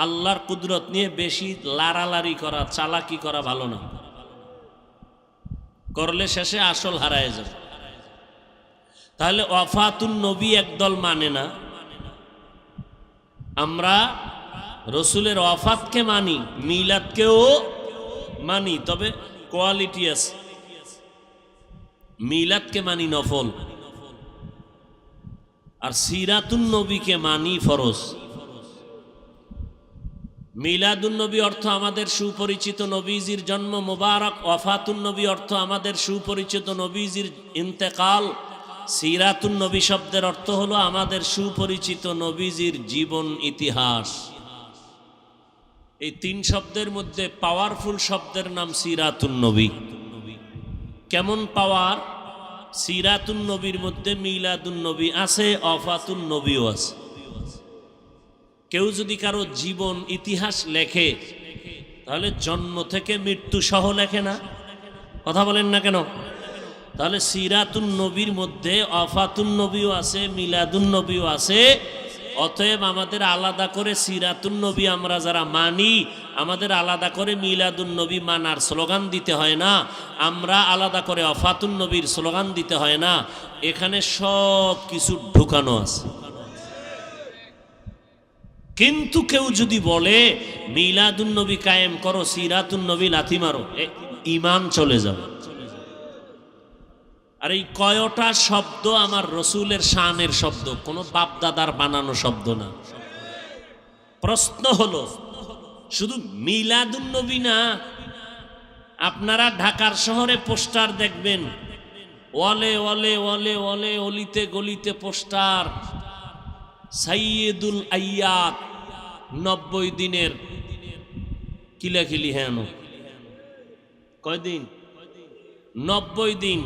আল্লাহর কুদরত নিয়ে বেশি লাড়ালাড়ি করা, চালাকি করা ভালো না, করলে শেষে আসল হারায় যাবে। তাহলে ওয়াফাতুন নবী একদল মানে না, আমরা রসুলের ওয়াফাতকে মানি, মিলাদকেও মানি, তবে কোয়ালিটি আছে। মিলাদকে মানি নফল, আর সিরাতুন নবীকে মানি ফরজ। মিলাদুন নবী অর্থ আমাদের সুপরিচিত নবীজির জন্ম মোবারক, ওয়াফাতুন নবী অর্থ আমাদের সুপরিচিত নবীজির ইন্তেকাল। সিরাতুন নবী শব্দের অর্থ হলো আমাদের সুপরিচিত নবীজির জীবন ইতিহাস। এই তিন শব্দের মধ্যে পাওয়ারফুল শব্দের নাম সিরাতুন নবী। কেমন পাওয়ার? সিরাতুন নবীর মধ্যে মিলাদুন নবী আছে, ওয়াফাতুন নবীও আছে। কেউ যদি কারো জীবন ইতিহাস লেখে তাহলে জন্ম থেকে মৃত্যু সহ লেখে না? কথা বলেন না কেন? তাহলে সিরাতুন নবীর মধ্যে ওয়াফাতুন নবীও আছে, মিলাদুন নবীও আছে। অতএব আমাদের আলাদা করে সিরাতুন নবী আমরা যারা মানি, আমাদের আলাদা করে মিলাদুন নবী মানার স্লোগান দিতে হয় না, আমরা আলাদা করে ওয়াফাতুন নবীর স্লোগান দিতে হয় না। এখানে সব কিছু ঢুকানো আছে। কিন্তু কেউ যদি বলে মিলাদুন নবী কায়েম করো, সিরাতুন নবী লাথি মারো, ঈমান চলে যাবে। আর এই কয়টা শব্দ আমার রসুলের শানের শব্দ, কোনো বাপদাদার বানানো শব্দ না। প্রশ্ন হলো শুধু মিলাদুন নবী না, আপনারা ঢাকার শহরে পোস্টার দেখবেন, ওয়ালে ওয়ালে ওয়ালে ওয়ালে, অলিতে গলিতে পোস্টার, সাইয়্যিদুল আইয়াত 90 দিনের কিলাকিলি। হেন কয়দিন? 90 দিন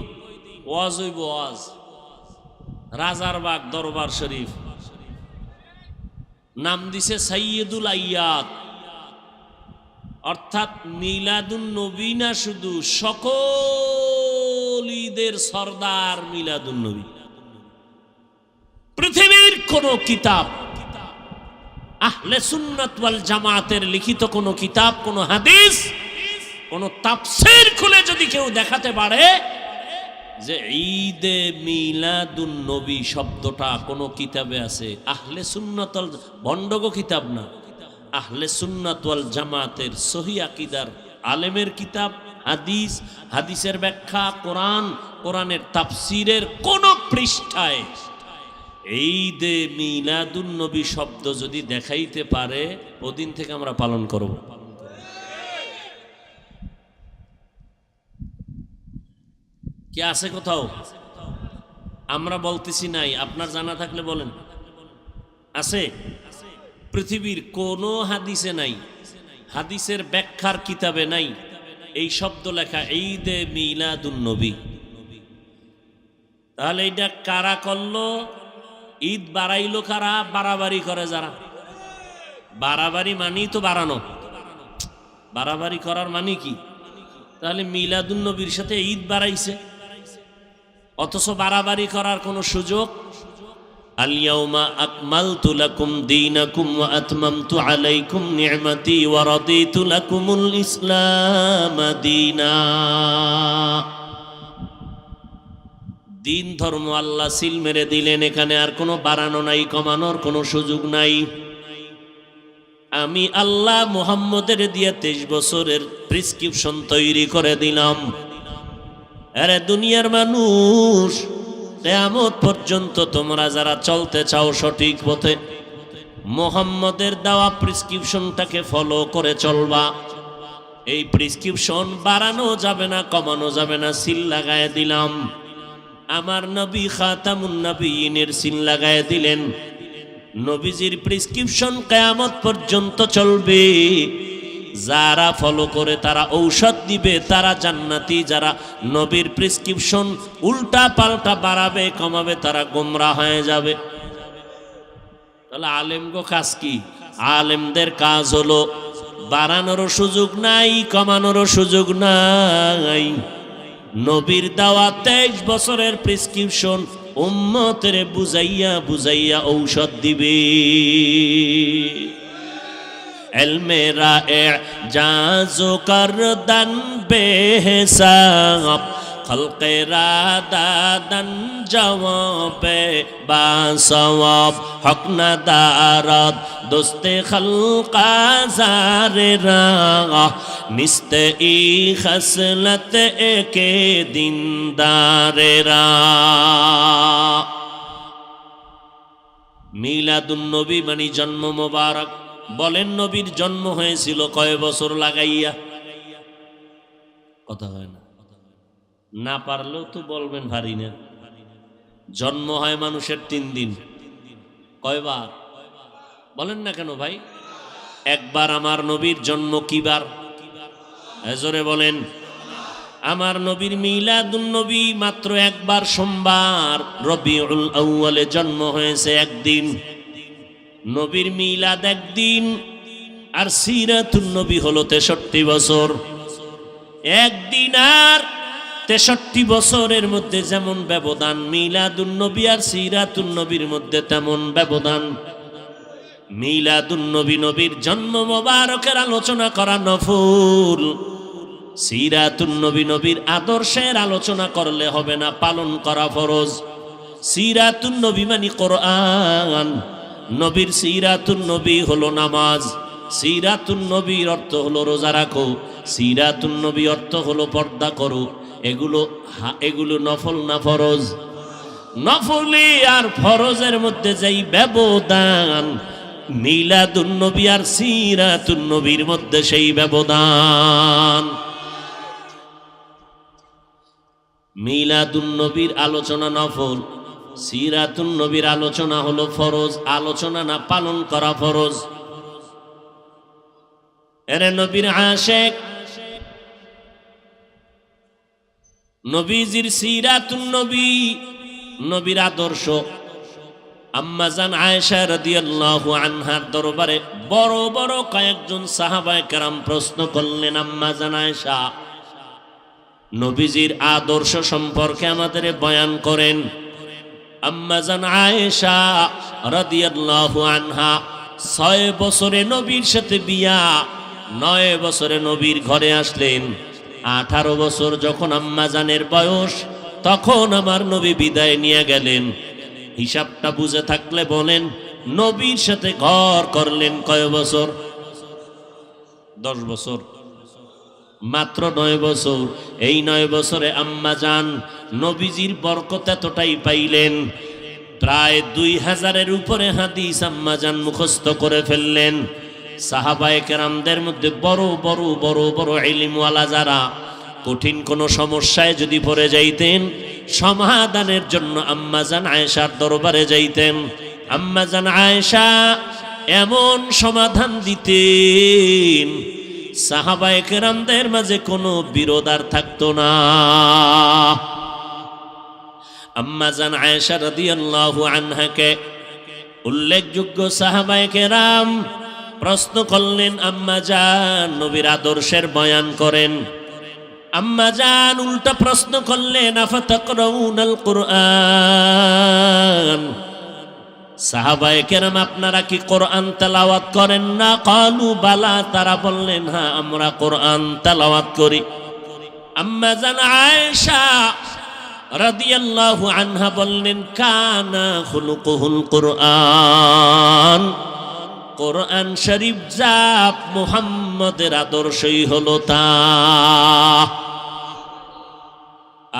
ওয়াজ হইব, ওয়াজ। রাজারবাগ দরবার শরীফ, নাম দিছে সাইয়্যিদুল আইয়াত। অর্থাৎ মিলাদুন নবী না, শুধু সকল ঈদের সরদার মিলাদুন নবী। পৃথিবীর কোন কিতাব, আহলে সুন্নাত ওয়াল জামাতের লিখিত কোন কিতাব, কোন হাদিস, কোন তাফসীর খুলে যদি কেউ দেখাতে পারে যে ঈদে মিলাদুন নবী শব্দটা কোন কিতাবে আছে, আহলে সুন্নাত ওয়াল, ভণ্ডগ কিতাব না, আহলে সুন্নাত ওয়াল জামাতের সহিহ আকীদার আলেমের কিতাব, হাদিস, হাদিসের ব্যাখ্যা, কোরআন, কোরআনের তাফসীরের কোন পৃষ্ঠায় ঈদে মিলাদুন নবী শব্দ যদি দেখাইতে পারে, ওদিন থেকে আমরা পালন করব। কি আছে কোথাও? আমরা বলতেছি নাই, আপনার জানা থাকলে বলেন। আছে? পৃথিবীর কোন হাদিসে নাই, হাদিসের ব্যাখ্যার কিতাবে নাই এই শব্দ লেখা, ঈদে মিলাদুন নবী। তাহলে এটা কারা করলো? ঈদ বাড়াইলো কারা? বাড়াবাড়ি করে যারা। বাড়াবাড়ি মানেই তো বাড়ানো, বাড়াবাড়ি করার মানে কি? তাহলে মিলাদুন নবীর সাথে ঈদ বাড়াইছে, অথচ বাড়াবাড়ি করার কোনো সুযোগ। আল-ইয়াউমা আকমালতু লাকুম দীনাকুম ওয়া আতমামতু আলাইকুম নি'মাতি ওয়া রাদিতু লাকুমুল ইসলাম দীনা। দিন ধর্ম আল্লাহ সিল মেরে দিলেন, এখানে আর কোনো বাড়ানো নাই, কমানোর কোনো সুযোগ নাই। আমি আল্লাহ মুহাম্মদের দিয়ে 23 বছরের প্রেসক্রিপশন তৈরি করে দিলাম। আরে দুনিয়ার মানুষ, কিয়ামত পর্যন্ত তোমরা যারা চলতে চাও সঠিক পথে, মুহাম্মদের দেওয়া প্রেসক্রিপশনটাকে ফলো করে চলবা। এই প্রেসক্রিপশন বাড়ানো যাবে না, কমানো যাবে না, সিল লাগায় দিলাম। আমার নবী খাতামুন নবিয়্যিনের সিল লাগায় দিলেন। নবীজির প্রেসক্রিপশন কিয়ামত পর্যন্ত চলবে। যারা ফলো করে তারা ঔষধ দিবে, তারা জান্নাতি। যারা নবীর প্রেসক্রিপশন উল্টা পাল্টা বাড়াবে, কমাবে, তারা গোমরাহ হয়ে যাবে। তাহলে আলেমগো কাজ কি? আলেমদের কাজ হলো বাড়ানোরও সুযোগ নাই, কমানোরও সুযোগ নাই। নবীর দেওয়া 23 বছরের প্রেসক্রিপশন উম্মতের বুঝাইয়া বুঝাইয়া ঔষধ দিবে। এলমেরা এজাজু করদান বেহিসাব, খলকেরা দাদান জওয়াবে বাসওয়াব, হক না দারাত দোস্তে খলকা জারেরা, নিস্তে ই খসলত একে দিনদারেরা। মিলাদুন নবী মানে জন্ম মোবারক। বলেন, নবীর জন্ম হয়েছিল কয় বছর লাগাইয়া? কথা হয় না, না পারলেও তো বলবেন ভারী না। জন্ম হয় মানুষের 3 দিন। কয়বার বলেন না কেন ভাই? একবার। আমার নবীর জন্ম কিবার? জোরে বলেন। আমার নবীর মিলাদুন নবী মাত্র একবার, সোমবার রবিউল আউয়ালে জন্ম হয়েছে, একদিন। নবীর মিলাদ একদিন, আর সিরাতুন নবী হলো 63 বছর। একদিন আর 63 বছরের মধ্যে যেমন ব্যবধান, মিলাদুন নবী আর সিরাতুন নবীর মধ্যে তেমন ব্যবধান। মিলাদুন নবী, নবীর জন্ম মোবারকের আলোচনা করা নফল। সিরাতুন নবী, নবীর আদর্শের আলোচনা করলে হবে না, পালন করা ফরজ। সিরাতুন নবী মানে কোরআন, নবীর সিরাতুন নবী হলো নামাজ। সিরাতুন নবীর অর্থ হলো রোজা রাখো, সিরাতুন নবী অর্থ হলো পর্দা করো। এগুলো নফল না ফরজ? নফলি আর ফরজের মধ্যে যেই ব্যবধান, মিলাদুন নবী আর সিরাতুন নবীর মধ্যে সেই ব্যবধান। মিলাদুন নবীর আলোচনা নফল, সিরাতুন নবীর আলোচনা হলো ফরজ। আলোচনা না, পালন করা ফরজ। এরে নবীর আশিক, নবীজির সিরাতুন নবী, নবীর আদর্শ, আম্মা জান আয়েশা রাদিয়াল্লাহু আনহার দরবারে বড় বড় কয়েকজন সাহাবায়ে কেরাম প্রশ্ন করলেন, আম্মা জান আয়েশা, নবীজির আদর্শ সম্পর্কে আমাদের বয়ান করেন। আম্মা জান আয়েশা রাদিয়াল্লাহু আনহা 6 বছরে নবীর সাথে বিয়া, 9 বছরে নবীর ঘরে আসলেন। 18 বছর যখন আম্মা জানের বয়স, তখন আমার নবী বিদায় নিয়ে গেলেন। হিসাবটা বুঝে থাকলে বলেন, নবীর সাথে ঘর করলেন কয় বছর? 10 বছর, মাত্র 9 বছর। এই 9 বছরে আম্মা জান নবীজির বরকত এতটাই পাইলেন, প্রায় 2000-এর উপরে হাদিস আম্মা জান মুখস্থ করে ফেললেন। সাহাবায়ে কেরামদের মধ্যে বড় বড় বড় বড় ইলমওয়ালা যারা, কঠিন কোনো সমস্যায় যদি পড়ে যাইতেন, সমাধানের জন্য আম্মা জান আয়েশার দরবারে যাইতেন। আম্মা জান আয়েশা এমন সমাধান দিতেন, সাহাবায়ে কেরামদের মাঝে কোনো বিরোধ আর থাকতো না। আম্মা জান আয়েশা রাদিয়াল্লাহু আনহাকে উল্লেখযোগ্য সাহাবায়ে কেরাম প্রশ্ন করলেন, আম্মা জান নবীর আদর্শের বয়ান করেন। আম্মা জান উল্টা প্রশ্ন করলেন, আফাতাকরাউনাল কুরআন, সাহাবায়ে কেরাম আপনারা কি কোরআন তেলাওয়াত করেন না? ক্বালু বালা, তারা বললেন হ্যাঁ আমরা কোরআন তেলাওয়াত করি। আম্মা জান আয়েশা রাদিয়াল্লাহু আনহা বললেন, কানা খুলুকুহুল কুরআন, কোরআন শরীফ যা মুহাম্মদের আদর্শই হলো তা।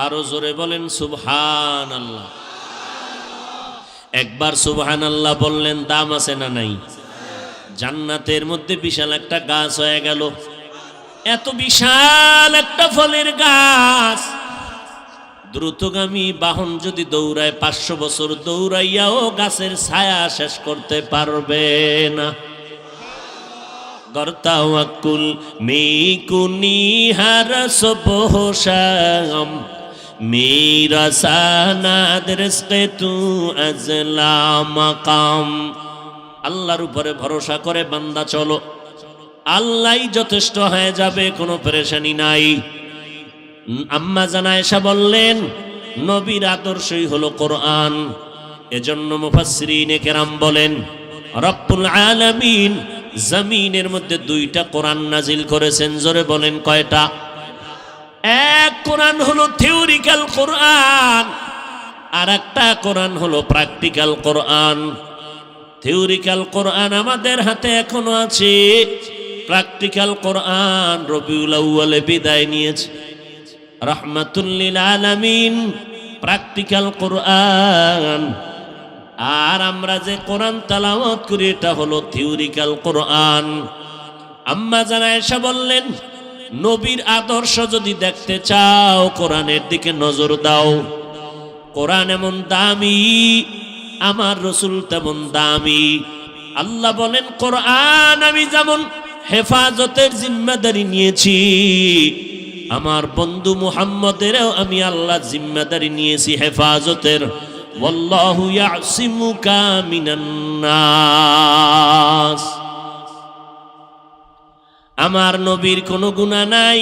আরো জোরে বলেন সুবহানাল্লাহ। একবার সুবহানাল্লাহ বললেন, দাম আছে না নাই? জান্নাতের মধ্যে বিশাল একটা গাছ হয়ে গেল। এত বিশাল একটা ফলের গাছ, দ্রুতগামী বাহন যদি দৌড়ায় 500 বছর দৌড়াইয়াও গাছের ছায়া শেষ করতে পারবে না। গর্তাওয়াকুল মিকুনি হারস বহশাম মেরা সানাদ রিজকে তু আজলা মাকাম। আল্লাহর উপরে ভরসা করে বান্দা চলো, আল্লাহই যথেষ্ট হয়ে যাবে, কোনো পেরেশানি নাই। আম্মা জান আয়েশা বললেন, নবীর আদর্শই হলো কোরআন। এজন্য মুফাসসিরিনে কেরাম বলেন, রব্বুল আলামিন জমিনের মধ্যে 2টা কোরআন নাজিল করেছেন। জোরে বলেন কয়টা? এক কোরআন হলো থিওরিক্যাল কোরআন, আর একটা কোরআন হলো প্র্যাকটিক্যাল কোরআন। থিওরিক্যাল কোরআন আমাদের হাতে এখনো আছে, প্র্যাকটিক্যাল কোরআন রবিউল আউয়ালে বিদায় নিয়েছে। রাহমাতুল লিল আলামিন প্র্যাকটিক্যাল কোরআন, আর আমরা যে কোরআন তেলাওয়াত করি এটা হলো থিওরিক্যাল কোরআন। আম্মা জান আয়েশা বললেন, নবীর আদর্শ যদি দেখতে চাও কোরআনের দিকে নজর দাও। কোরআন এমন দামি, আমার রসুল তেমন দামি। আল্লাহ বলেন, কোরআন আমি যেমন হেফাজতের জিম্মাদারি নিয়েছি, আমার বন্ধু মুহাম্মদেরও আমি আল্লাহ জিম্মাদারি নিয়েছি হেফাজতের। ওয়াল্লাহু ইয়াসিমুকা মিনান নাস। আমার নবীর কোনো গুনাহ নাই,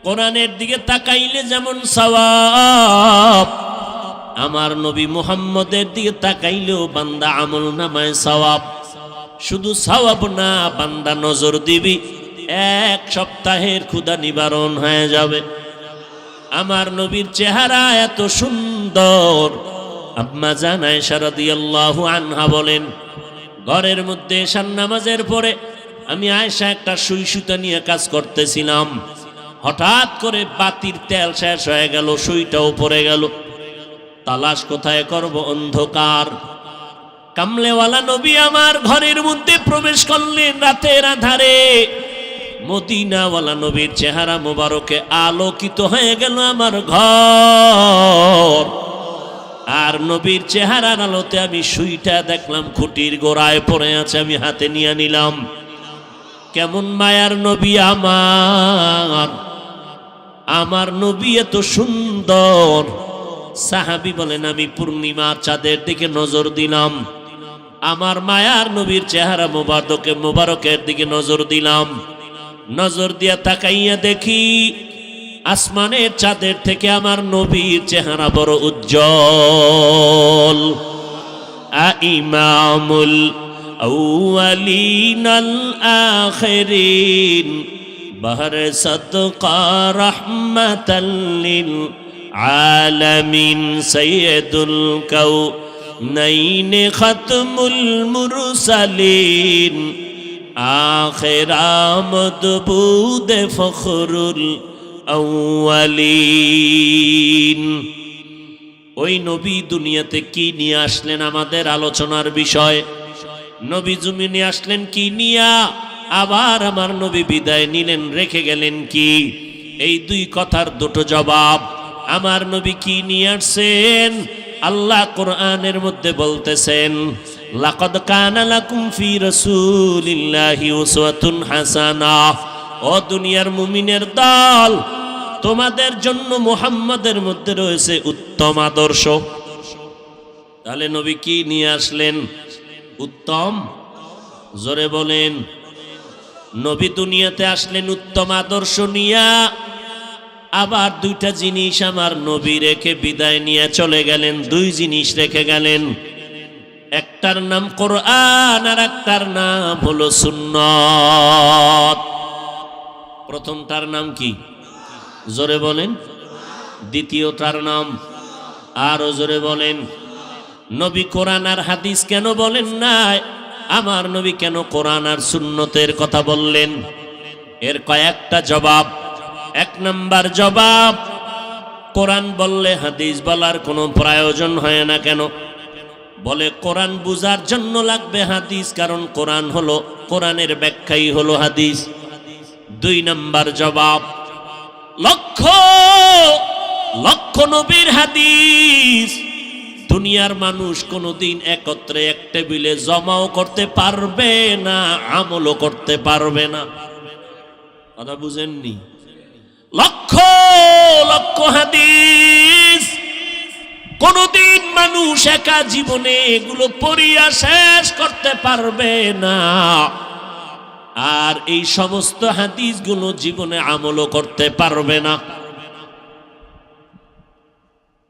কোরআনের দিকে তাকাইলে যেমন সওয়াব, আমার নবী মুহাম্মদের দিকে তাকাইলেও বান্দা আমল নামায় সওয়াব। শুধু সওয়াব না, বান্দা নজর দিবি, 1 সপ্তাহের ক্ষুধা নিবারণ হয়ে যাবে। আমার নবীর চেহারা এত সুন্দর। আম্মা জান আয়েশা রাদিয়াল্লাহু আনহা বলেন, ঘরের মধ্যে এশার নামাজের পরে আমি আয়েশা একটা সুই সুতা নিয়ে কাজ করতেছিলাম, হঠাৎ করে বাতির তেল শেষ হয়ে গেল, সুইটাও পড়ে গেল। তালাশ কোথায় করব, অন্ধকার। কামলেওয়ালা নবী আমার ঘরের মধ্যে প্রবেশ করলেন রাতের আধারে। মদিনাওয়ালা নবীর চেহারা মোবারকে আলোকিত হয়ে গেল আমার ঘর। আর নবীর চেহারার আলোতে আমি সুইটা দেখলাম খুঁটির গোড়ায় পড়ে আছে, আমি হাতে নিয়ে নিলাম। কেমন মায়ার নবী আমার, আমার নবী এত সুন্দর। সাহাবী বলেন আমি পূর্ণিমার চাঁদের দিকে নজর দিলাম, আমার মায়ার নবীর চেহারা মোবারকের দিকে নজর দিলাম। নজর দিয়া তাকাইয়া দেখি আসমানের চাঁদের থেকে আমার নবীর চেহারা বড় উজ্জ্বল। ইমামুল আউয়ালিন আল আখিরিন বাহর সাদকা রাহমাতাল লিল আলামিন সাইয়্যিদুল কাউনাইন খাতমুল মুরসালিন আখির আমদ বুদ ফখরুল আউয়ালিন। ওই নবী দুনিয়াতে কি নিয়ে আসলেন আমাদের আলোচনার বিষয়। নবী জমিনে আসলেন কি নিয়া, আবার আমার নবী বিদায় নিলেন রেখে গেলেন কি। এই দুই কথার দুটো জবাব। আমার নবী কি নিয়ে আসছেন? আল্লাহ কোরআনের মধ্যে বলতেছেন লাকাদ কানা লাকুম ফি রাসূলিল্লাহি উসওয়াতুন হাসানাহ। ও দুনিয়ার মুমিনের দল, তোমাদের জন্য মুহাম্মাদের মধ্যে রয়েছে উত্তম আদর্শ। তাহলে নবী কি নিয়ে আসলেন? উত্তম, জোরে বলেন। নবী দুনিয়াতে আসলেন উত্তম আদর্শ নিয়া, আবার দুইটা জিনিস আমার নবী রেখে বিদায় নিয়ে চলে গেলেন। দুই জিনিস রেখে গেলেন, একটার নাম কোরআন আর একটার নাম হলো সুন্নাত। প্রথমটার নাম কি? জোরে বলেন। দ্বিতীয়টার নাম আরো জোরে বলেন। নবী কোরআন আর হাদিস কেন বলেন নাই? আমার নবী কেন কোরআন আর সুন্নতের কথা বললেন? এর কয়েকটা জবাব। এক নাম্বার জবাব, কোরআন বললে হাদিস বলার কোনো প্রয়োজন হয় না কেন? বলে কোরআন বুঝার জন্য লাগবে হাদিস, কারণ কোরআন হলো, কোরআনের ব্যাখ্যাই হলো হাদিস। দুই নাম্বার জবাব, লক্ষ লক্ষ নবীর হাদিস দুনিয়ার মানুষ কোনোদিন একত্রে এক টেবিলে জমাও করতে পারবে না, আমলও করতে পারবে না। কথা বুঝেননি? লক্ষ লক্ষ হাদিস কোনদিন মানুষ একা জীবনে এগুলো পড়িয়া শেষ করতে পারবে না, আর এই সমস্ত হাদিসগুলো জীবনে আমলও করতে পারবে না।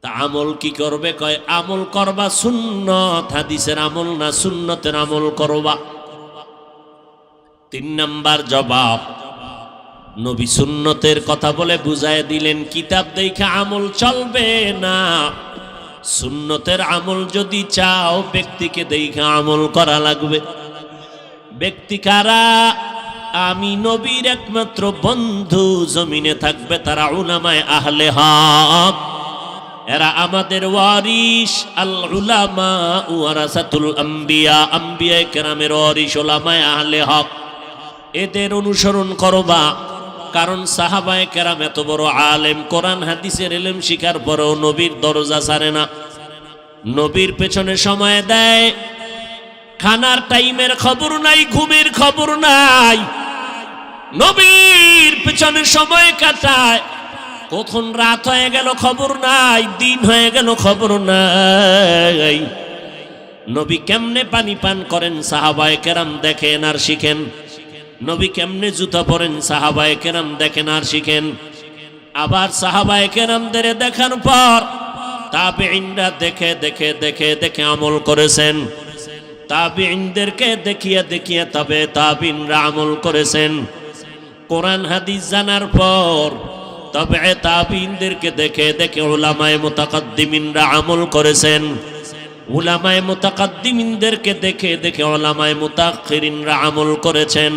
তা আমল কি করবে? কয় আমল করবা সুন্নত, হাদিসের আমল না, সুন্নতের আমল করবা। তিন নাম্বার জবাব, নবী সুন্নতের কথা বলে বুঝায় দিলেন কিতাব দেখে আমল চলবে না। সুন্নতের আমল যদি চাও, ব্যক্তিকে দেখে আমল করা লাগবে। ব্যক্তি কারা? আমি নবীর একমাত্র বন্ধু জমিনে থাকবে তারা উলামায়ে আহলে হক। এরা আমাদের ওয়ারিস। আল উলামা ওয়ারাসাতুল আম্বিয়া, আম্বিয়ায়ে কেরামের ওয়ারিস উলামায়ে আহলে হক। এদের অনুসরণ করবা, কারণ সাহাবায়ে কেরাম এত বড় আলেম, কোরআন হাদিসের ইলম শিখার পরেও নবীর দরজা ছাড়ে না, নবীর পেছনে সময় দেয়। খানার টাইমের খবর নাই, ঘুমের খবর নাই, নবীর পেছনে সময় কাটায়। কখন রাত হয়ে গেল খবর নাই, দিন হয়ে গেল খবর নাই। নবী কেমনে পানি পান করেন সাহাবায়ে কেরাম দেখেন আর শিখেন। নবী কেমনে জুতা পরেন সাহাবায়ে কেরাম দেখেন আর শিখেন। আবার সাহাবায়ে কেরামদের দেখার পর তাবেঈনরা দেখে দেখে দেখে দেখে আমল করেছেন। তাবেঈনদেরকে দেখিয়ে দেখিয়ে তবে তাবেঈনরা আমল করেছেন। কোরআন হাদিস জানার পর তবে তাবেঈনদেরকে দেখে দেখে উলামায়ে মুতাকাদ্দিমিনরা আমল করেছেন। উলামায়ে মুতাকাদ্দিমিনদেরকে দেখে দেখে উলামায়ে মুতাআখিরিনরা আমল করেছেন।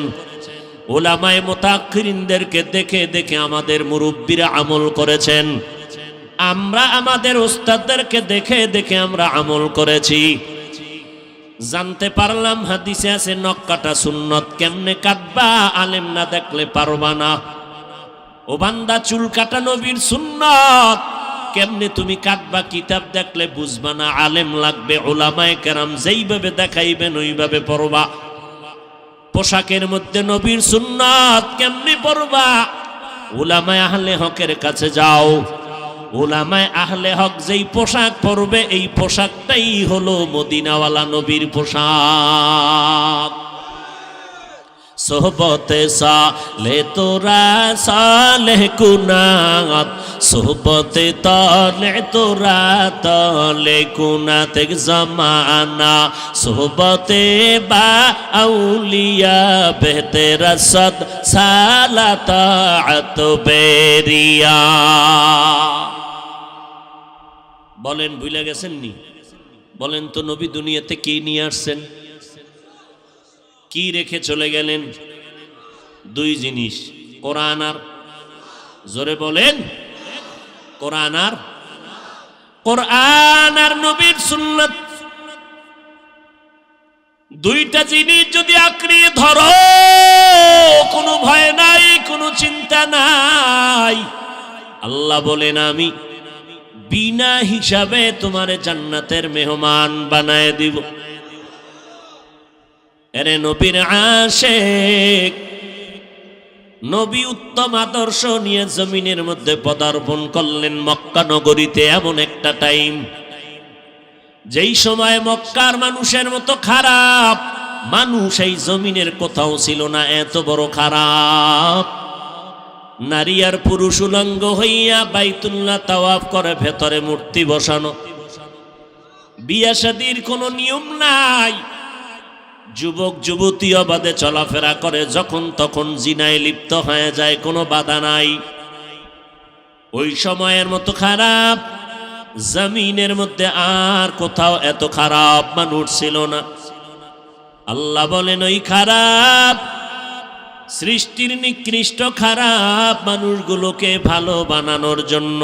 উলামায়ে মুতাআখিরিনদেরকে দেখে দেখে আমাদের মুরব্বিরা আমল করেছেন। আমরা আমাদের উস্তাদদেরকে দেখে দেখে আমরা আমল করেছি। জানতে পারলাম হাদিসে আছে নখ কাটা সুন্নত। কেমনে কাটবা? আলেম না দেখলে পারবা না। ও বান্দা, চুল কাটা নবীর সুন্নত, কেমনে তুমি কাটবা? কিতাব দেখলে বুঝবা না, আলেম লাগবে। উলামায়ে কেরাম যেইভাবে দেখাইবেন ওইভাবে পড়বা। পোশাকের মধ্যে নবীর সুন্নত কেমনে পড়বা? উলামায়ে আহলে হকের কাছে যাও। উলামায়ে আহলে হক যেই পোশাক পরবে এই পোশাকটাই হলো মদিনাওয়ালা নবীর পোশাক। সোহবতে সালে তোরা সালেহ কুনাত, সোহবতে তলে তোরা তলে কুনাত এক জমানা, সোহবতে বা আউলিয়া বেহতেরা সদ সালাতাত বেরিয়া। বলেন ভুলে গেছেন নি? বলেন তো নবী দুনিয়াতে কি নিয়ে আসছেন, কি রেখে চলে গেলেন? দুই জিনিস, কোরআন আর, জোরে বলেন, কোরআন আর নবীর সুন্নাত। দুইটা জিনিস যদি আঁকড়ে ধরো, কোনো ভয় নাই, কোনো চিন্তা নাই। আল্লাহ বলেন আমি বিনা হিসাবে তোমারে জান্নাতের মেহমান বানায় দিব। এরে নবীর আশিক, নবী উত্তম আদর্শ নিয়ে জমিনের মধ্যে পদার্পণ করলেন মক্কা নগরীতে। এমন একটা টাইম যেই সময় মক্কার মানুষের মতো খারাপ মানুষ এই জমিনের কোথাও ছিল না। এত বড় খারাপ, নারী আর পুরুষ উলঙ্গ হইয়া বাইতুল্লাহ তাওয়াফ করে, ভেতরে মূর্তি বসানো, বিয়া শাদীর কোনো নিয়ম নাই, যুবক যুবতী অবাধে চলাফেরা করে, যখন তখন জিনায় লিপ্ত হয়ে যায়, কোনো বাধা নাই। ওই সময়ের মতো খারাপ জমিনের মধ্যে আর কোথাও এত খারাপ মানুষ ছিল না। আল্লাহ বলেন ওই খারাপ সৃষ্টির নিকৃষ্ট খারাপ মানুষগুলোকে ভালো বানানোর জন্য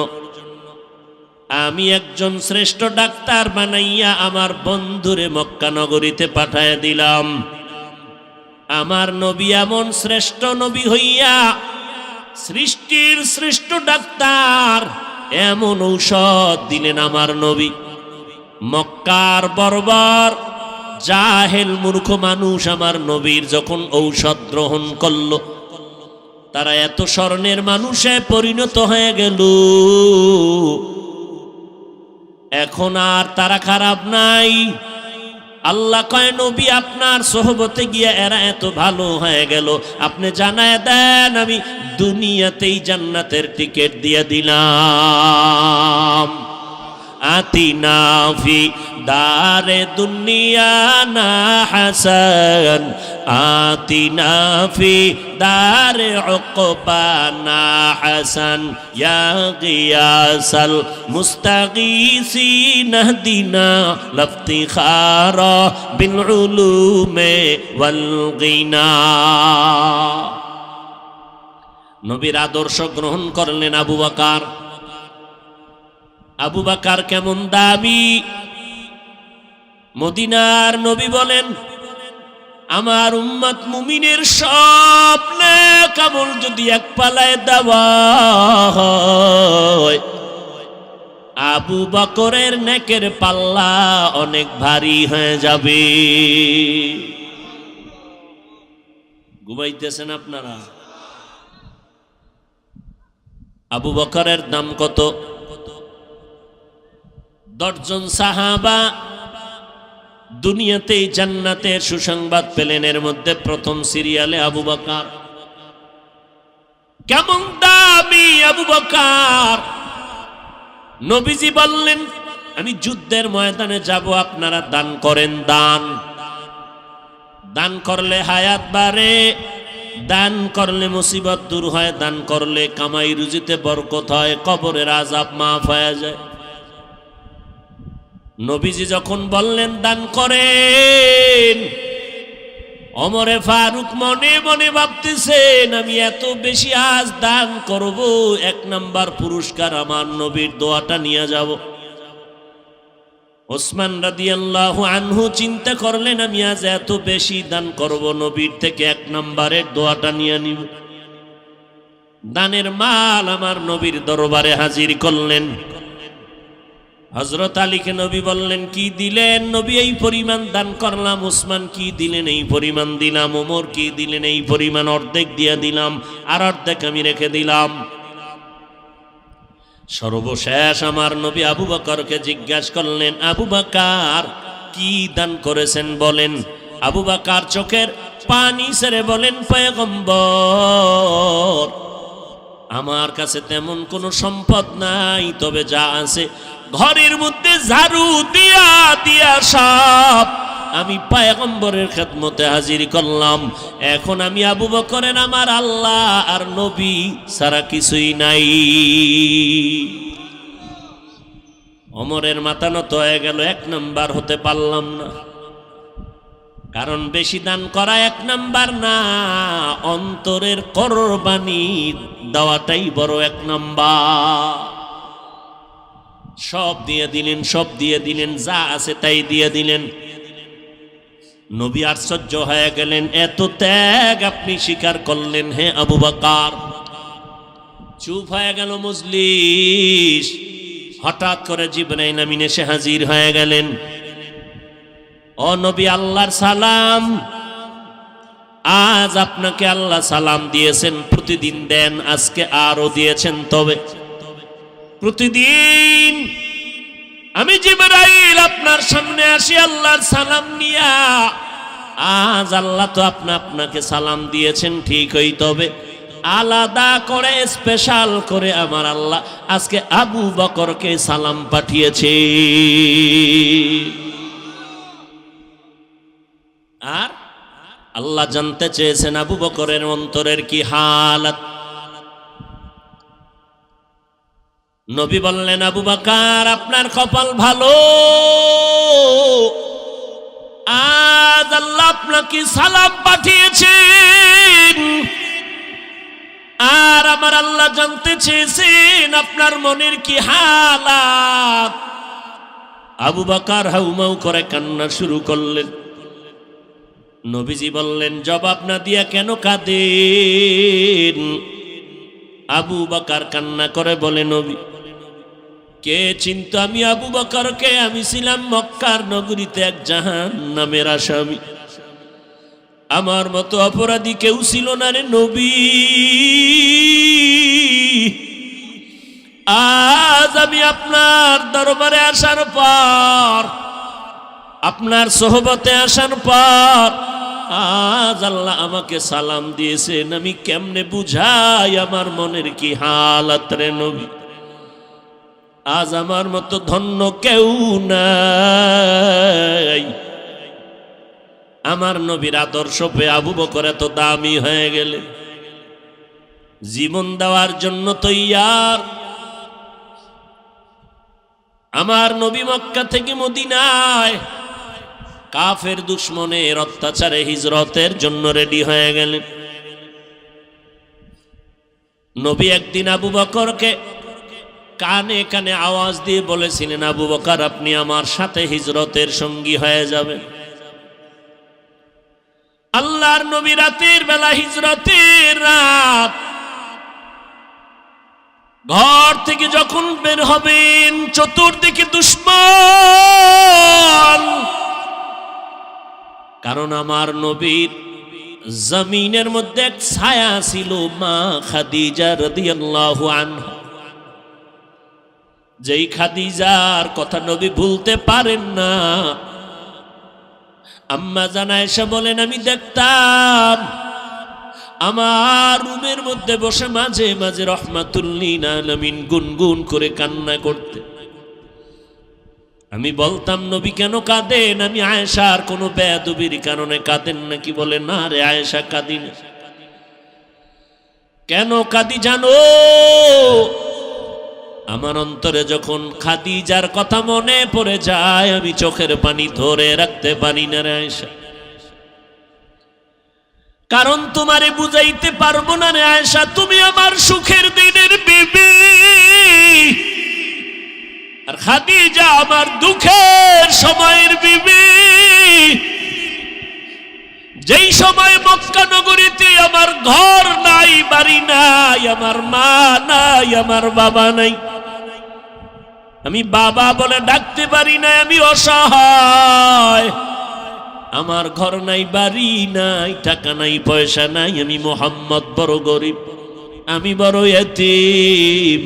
আমি একজন শ্রেষ্ঠ ডাক্তার বানাইয়া আমার বন্ধুরে মক্কা নগরীতে পাঠায় দিলাম। আমার নবী এমন শ্রেষ্ঠ নবী হইয়া সৃষ্টির শ্রেষ্ঠ ডাক্তার, এমন ঔষধ দিলেন আমার নবী। মক্কার বর্বর জাহেল মূর্খ মানুষ আমার নবীর যখন ঔষধ গ্রহণ করল, তারা এত স্বর্ণের মানুষে পরিণত হয়ে গেল। এখন আর তারা খারাপ নাই। আল্লাহ কয় নবী আপনার সোহবতে গিয়া এরা এত ভালো হয়ে গেল, আপনি জানায় দেন আমি দুনিয়াতেই জান্নাতের টিকিট দিয়ে দিলাম। আতিনা ফি দারে দুনিয়া না হাসান, আতিনা ফি দারে উকবা না হাসান, ইয়া গিয়াসাল মুস্তাগীসিন ইহদিনা লাফতিখারা বিল উলুমে ওয়াল গিনা। নবীর আদর্শ গ্রহণ করলেন আবু বকর। আবু বকর কেমন দামি! মদিনার নবী বলেন আমার উম্মত মুমিনের সব নেক আমল যদি এক পালায় দেওয়া হয়, আবু বকরের নেকের পাল্লা অনেক ভারী হয়ে যাবে। ঘুমাইতেছেন আপনারা? আবু বকরের দাম কত? 10 জন সাহাবা দুনিয়াতেই জান্নাতের সুসংবাদ পেলেন, এর মধ্যে প্রথম সিরিয়ালে আবু বকর। কেমন দামি আবু বকর! নবীজি বললেন আমি যুদ্ধের ময়দানে যাব, আপনারা দান করেন। দান করলে হায়াত বাড়ে, দান করলে মুসিবত দূর হয়, দান করলে কামাই রুজিতে বরকত হয়, কবরের আযাব মাফ হয়ে যায়। নবীজি যখন বললেন দান করেন, ওমরে ফারুক মনে মনে ভাবতেছেন আমি এত বেশি আজ দান করব, 1 নাম্বার পুরস্কার আমার নবীর দোয়াটা নিয়ে যাব। ওসমান রাদিয়াল্লাহু আনহু চিন্তা করলেন আমি আজ এত বেশি দান করব, নবীর থেকে 1 নাম্বারের দোয়াটা নিয়ে নিব। দানের মাল আমার নবীর দরবারে হাজির করলেন। হযরত আলীকে নবী বললেন কি দিলেন? নবী এই পরিমাণ দান করলাম। ওসমান কি দিলেন? এই পরিমাণ দিলাম। ওমর কি দিলেন? এই পরিমাণ, অর্ধেক দিয়ে দিলাম, আর অর্ধেক আমি রেখে দিলাম। সর্বশেষ আমার নবী আবু বকরকে জিজ্ঞাসা করলেন, আবু বকর কি দান করেছেন বলেন। আবু বকর চোখের পানি ছেড়ে বলেন, পয়গম্বর আমার কাছে তেমন কোনো সম্পদ নাই, তবে যা আছে ঘরের মধ্যে ঝাড়ু দিয়া দিয়া সব আমি পয়গম্বরের খেদমতে হাজির করলাম। এখন আমি আবু বকরের আমার আল্লাহ আর নবী ছাড়া কিছুই নাই। ওমরের মাথা নত হয়ে গেল, 1 নাম্বার হতে পারলাম না। কারণ বেশি দান করা 1 নাম্বার না, অন্তরের কোরবানি দেওয়াটাই বড় 1 নাম্বার। সব দিয়ে দিলেন, সব দিয়ে দিলেন, যা আছে তাই দিয়ে দিলেন। নবী আশ্চর্য হয়ে গেলেন, এত ত্যাগ আপনি স্বীকার করলেন হে আবু বকর। চুপ হয়ে গেল মজলিস। হঠাৎ করে জিবরাইল আমিন এসে হাজির হয়ে গেলেন। ও নবী, আল্লাহর সালাম। আজ আপনাকে আল্লাহ সালাম দিয়েছেন, প্রতিদিন দেন, আজকে আরো দিয়েছেন। তবে প্রতিদিন আমি জিবরাইল আপনার সামনে আসি আল্লাহর সালাম নিয়া। আজ আল্লাহ তো আপনাকে সালাম দিয়েছেন ঠিকই, তবে আলাদা করে স্পেশাল করে আমার আল্লাহ আজকে আবু বকরকে সালাম পাঠিয়েছে। আর আল্লাহ জানতে চেয়েছেন আবু বকরের অন্তরের কি হালত। নবী বললেন, আবু বকর আপনার কপাল ভালো, আজ আল্লাহ আপনাকে সালাম পাঠিয়েছেন। আর আমার আল্লাহ জানতে চেয়েছেন আপনার মনের কি হালাত। আবু বকর হাউমাউ করে কান্না শুরু করলেন। নবীজি বললেন, জবাব না দিয়া কেন কাঁদেন? আবু বকর কান্না করে বলে, নবী কে চিনত আমি আবু বকরকে? আমি ছিলাম মক্কার নগরীতে এক জাহান্নামের আসামি। আমার মতো অপরাধী কেউ ছিল না রে নবী। আজ আমি আপনার দরবারে আসার পর, আপনার সোহবতে আসার পর আজ আল্লাহ আমাকে সালাম দিয়েছেন। আমি কেমনে বুঝাই আমার মনের কি হালত রে নবী। আজ আমার মতো ধন্য কেউ নাই। আমার নবীর আদর্শ পেয়ে আবু বকর এত দামি হয়ে গেলে, জীবন দেওয়ার জন্য তৈয়ার। আমার নবী মক্কা থেকে মদিনায় কাফের দুশমনের অত্যাচারে হিজরতের জন্য রেডি হয়ে গেলেন। নবী একদিন আবু বকরকে কানে কানে আওয়াজ দিয়ে বলেছিলেন, আবু বকর আপনি আমার সাথে হিজরতের সঙ্গী হয়ে যাবেন। আল্লাহর নবী রাতের বেলা, হিজরতের রাত, ঘর থেকে যখন বের হবেন চতুর্দিকে দুশমন। কারণ আমার নবীর জমিনের মধ্যে এক ছায়া ছিল, মা খাদিজা রাদিয়াল্লাহু আনহা। যেই খাদিজার কথা নবী ভুলতে পারেন না। আম্মা জান আয়েশা বলেন, আমি দেখতাম আমার রুমের মধ্যে বসে মাঝে মাঝে রাহমাতুল লিল আলামিন গুনগুন করে কান্না করতে। আমি বলতাম, নবী কেন কাঁদেন? আমি আয়েশার কোনো বেয়াদবির কারণে কাঁদেন নাকি? বলে, না রে আয়েশা, কাঁদি না। কেন কাঁদি জানো? আমার অন্তরে যখন খাদিজার কথা মনে পড়ে যায়, আমি চোখের পানি ধরে রাখতে পারি না রে আয়েশা। কারণ তোমারে বুঝাইতে পারবো না রে আয়েশা, তুমি আমার সুখের দিনের বিবি, আর খাদিজা আমার দুঃখের সময়ের বিবি। যেই সময় মক্কা নগরীতে আমার ঘর নাই, বাড়ি নাই, আমার মা নাই, আমার বাবা নাই, আমি বাবা বলে ডাকতে পারি না, আমি অসহায়। আমার ঘর নাই, বাড়ি নাই, টাকা নাই, পয়সা নাই, আমি মোহাম্মদ বড় গরিব, আমি বড় ইয়তীম।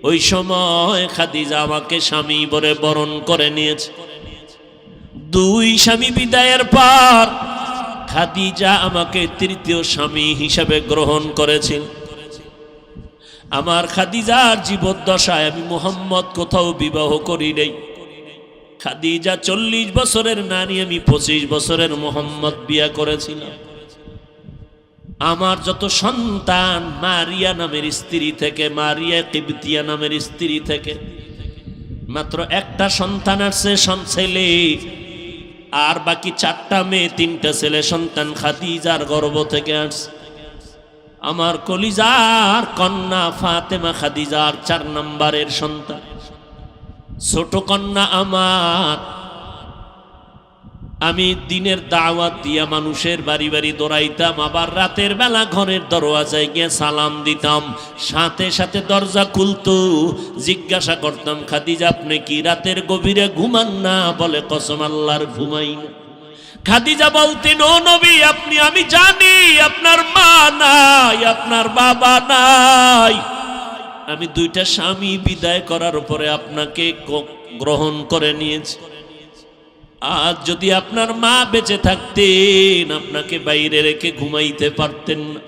ওই সময় খাদিজা আমাকে স্বামী বলে বরণ করে নিয়েছে। দুই স্বামী বিদায়ের পর খাদিজা আমাকে তৃতীয় স্বামী হিসাবে গ্রহণ করেছেন। আমার খাদিজার জীবদ্দশায় আমি মুহাম্মদ কোথাও বিবাহ করি নাই। খাদিজা 40 বছরের নারী, আমি 25 বছরের মুহাম্মদ বিয়া করেছিলাম। আমার যত সন্তান মারিয়া নামের স্ত্রী থেকে, মারিয়া কিবতিয়া নামের স্ত্রী থেকে মাত্র একটা সন্তান আসছে, ছেলে, আর বাকি 4টা মেয়ে, 3টা ছেলে সন্তান খাদিজার গর্ভ থেকে আসছে। আমার কলিজার কন্যা ফাতেমা খাদিজার 4 নম্বরের সন্তান, ছোট কন্যা আমার। আমি দিনের দাওয়াত দিয়া মানুষের বাড়ি বাড়ি দৌড়াইতাম, আবার রাতের বেলা ঘরের দরওয়াজায় গিয়ে সালাম দিতাম। সাথে সাথে দরজা খুলতো, জিজ্ঞাসা করতাম, খাদিজা আপনি কি রাতের গভীরে ঘুমান না? বলে কসম আল্লাহর ঘুমাই না। খাদিজা বলতেন, ও নবী আপনি, আমি জানি আপনার মা নাই, আপনার বাবা নাই, আমি 2টা স্বামী বিদায় করার পরে আপনাকে গ্রহণ করে নিয়েছি। আজ যদি আপনার মা বেঁচে থাকতেন আপনাকে বাইরে রেখে ঘুমাইতে পারতেন না।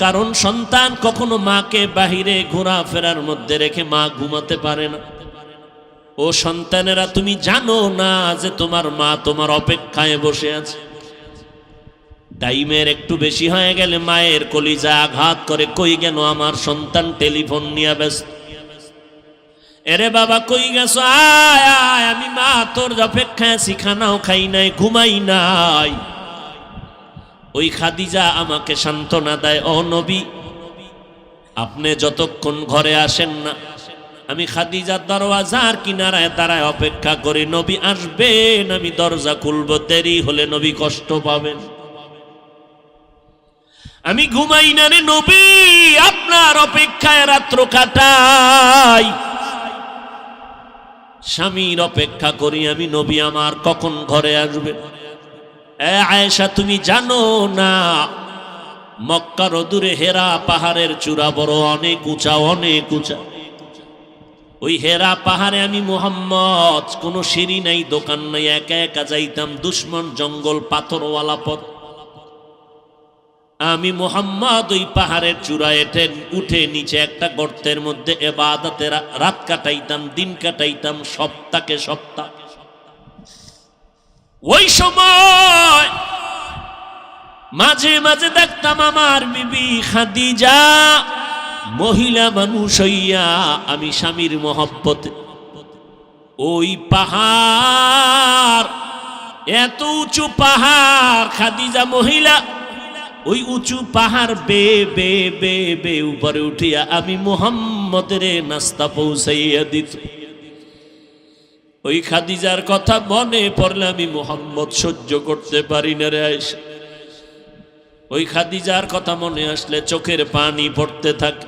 কারণ সন্তান কখনো মাকে বাহিরে ঘোরাফেরার মধ্যে রেখে মা ঘুমাতে পারে না। ও সন্তানেরা, তুমি জানো না যে তোমার মা তোমার অপেক্ষায় বসে আছে। টাইমের একটু বেশি হয়ে গেলে মায়ের কলিজা আঘাত করে, কই গেল আমার সন্তান? টেলিফোন নিয়ে ব্যস্ত। এরে বাবা কই গেছো? আয় আয়, আমি মা তোর অপেক্ষায় আছি, খানাও খাই নাই, ঘুমাই নাই। ওই খাদিজা আমাকে সান্ত্বনা দেয়, ও নবী আপনি যতক্ষণ ঘরে আসেন না আমি খাদিজার দরওয়াজার কিনারায় দাঁড়ায় অপেক্ষা করি। নবী আসবেন, আমি দরজা খুলবো, দেরি হলে নবী কষ্ট পাবেন। আমি ঘুমাই না রে নবী, আপনার অপেক্ষায় রাত্র কাটাই, স্বামীর অপেক্ষা করি আমি, নবী আমার কখন ঘরে আসবে। আয়েশা তুমি জানো না মক্কার দূরে হেরা পাহাড়ের চূড়া বড় অনেক উঁচা, অনেক উঁচা। ওই হেরা পাহাড়ে আমি মুহাম্মদ, কোনো সিঁড়ি নাই, দোকান নাই, একা একা যাইতাম, দুশ্মন জঙ্গল, পাথরওয়ালা পথ। আমি মুহাম্মদ ওই পাহাড়ের চূড়ায় উঠে নিচে একটা গর্তের মধ্যে ইবাদতে রাত কাটাইতাম, দিন কাটাইতাম, সপ্তাহে সপ্তাহ। ওই সময় মাঝে মাঝে দেখতাম আমার বিবি খাদিজা মহিলা মানুষ হইয়া, আমি স্বামীর মহব্বতে ওই পাহাড়, এত উঁচু পাহাড়, খাদিজা মহিলা ওই উঁচু পাহাড় বে বে বে বে উপরে উঠিয়া আমি মুহাম্মদের নাস্তা পৌঁছাইয়া দিত। ওই খাদিজার কথা মনে পড়লে আমি মুহাম্মদ সহ্য করতে পারি না রে আয়েশা। ওই খাদিজার কথা মনে আসলে চোখের পানি পড়তে থাকে।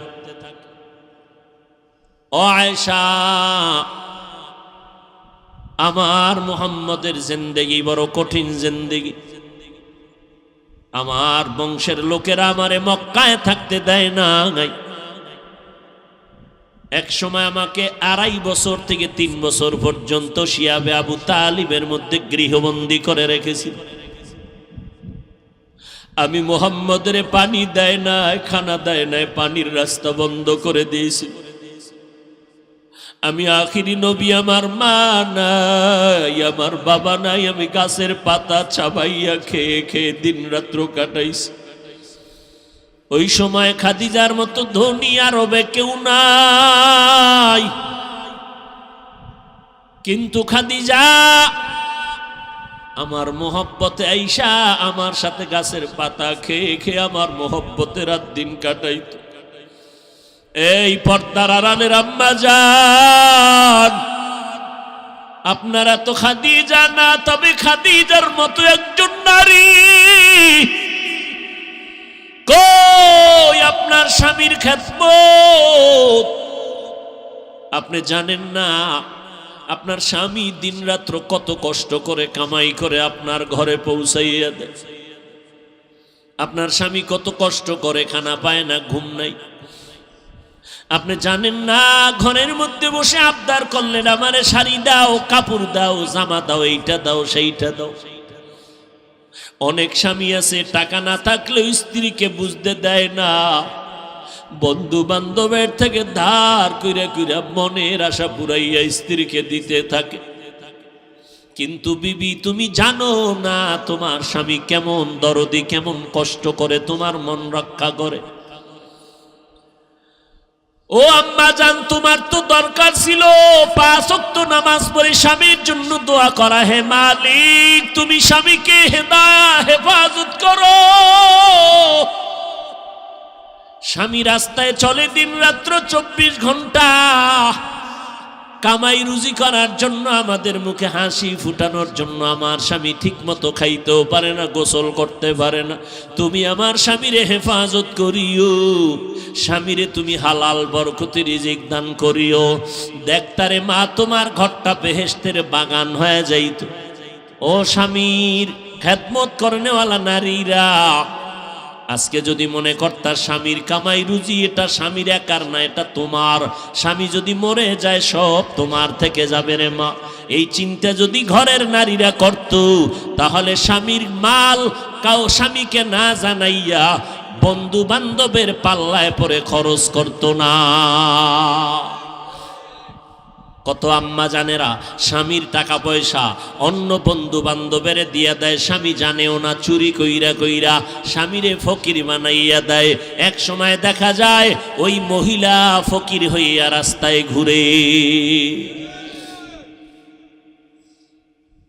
ও আয়েশা, আমার মুহাম্মদের জিন্দেগি বড় কঠিন জিন্দেগি। আমার বংশের লোকেরা আমারে মক্কায় থাকতে দেয় না। এক সময় আমাকে 2.5 বছর থেকে 3 বছর পর্যন্ত শিয়াবে আবু তালিবের মধ্যে গৃহবন্দী করে রেখেছিল। আমি মুহাম্মদের পানি দেয় না, খানা দেয় না, পানির রাস্তা বন্ধ করে দিয়েছি। আমি আখিরি নবী, আমার মা নাই, আমার বাবা নাই, আমি গাছের পাতা চাবাইয়া খেয়ে খেয়ে দিন রাত্র কাটাইছি। ওই সময় খাদিজার মতো ধনী আরবে কেউ নাই, কিন্তু খাদিজা আমার মোহব্বতে আইসা আমার সাথে গাছের পাতা খেয়ে খেয়ে আমার মোহব্বতে রাত দিন কাটাইতো। এই পর্দার আড়ালের আম্মা জান, আপনারা তো খাদিজা না, তবে খাদিজার মতো একজন নারী কই আপনার স্বামীর খেদমত? আপনি জানেন না আপনার স্বামী দিন রাত্র কত কষ্ট করে কামাই করে আপনার ঘরে পৌঁছাইয়া দেয়। আপনার স্বামী কত কষ্ট করে, খানা পায় না, ঘুম নাই। আপনি জানেন না, ঘরের মধ্যে বসে আবদার করলেন আমারে শাড়ি দাও, কাপড় দাও, জামা দাও, এইটা দাও, সেইটা দাও। অনেক স্বামী আছে টাকা না থাকলেও স্ত্রীকে বুঝতে দেয় না, বন্ধু বান্ধবের থেকে ধার কইরা কইরা মনের আশা পুরাইয়া স্ত্রীকে দিতে থাকে। কিন্তু বিবি, তুমি জানো না তোমার স্বামী কেমন দরদি, কেমন কষ্ট করে তোমার মন রক্ষা করে। ও আম্মা জান, তোমার তো দরকার ছিল 5 ওয়াক্ত নামাজ পড়ে স্বামীর জন্য দোয়া করা। হে মালিক, তুমি স্বামীকে হেফাজত করো। স্বামী রাস্তায় চলে দিন রাত্র 24 ঘন্টা কামাই রুজি করার জন্য, আমাদের মুখে হাসি ফুটানোর জন্য। আমার স্বামী ঠিক মতো খাইতেও পারে না, গোসল করতে পারে না। তুমি আমার স্বামীরে হেফাজত করিও, স্বামীরে তুমি হালাল বরকতি রিজিক দান করিও। দেখতারে মা, তোমার ঘরটা বেহেশতের বাগান হয়ে যাইত। ও স্বামীর খেদমত করনেওয়ালা নারীরা, আজকে যদি মনে করতার স্বামীর কামাই রুজি এটা স্বামীর একার না, এটা তোমার। স্বামী যদি মরে যায় সব তোমার থেকে যাবে রে মা। এই চিন্তা যদি ঘরের নারীরা করত, তাহলে স্বামীর মাল স্বামীকে না জানাইয়া বন্ধু বান্ধবের পাল্লায় পরে খরচ করত না। কত আম্মা জানেরা স্বামীর টাকা পয়সা অন্য বন্ধু বান্ধবের দিয়া দেয়, স্বামী জানেও না, চুরি কইরা কইরা স্বামীরে ফকির বানাইয়া দেয়। এক সময় দেখা যায় ওই মহিলা ফকির হইয়া রাস্তায় ঘুরে।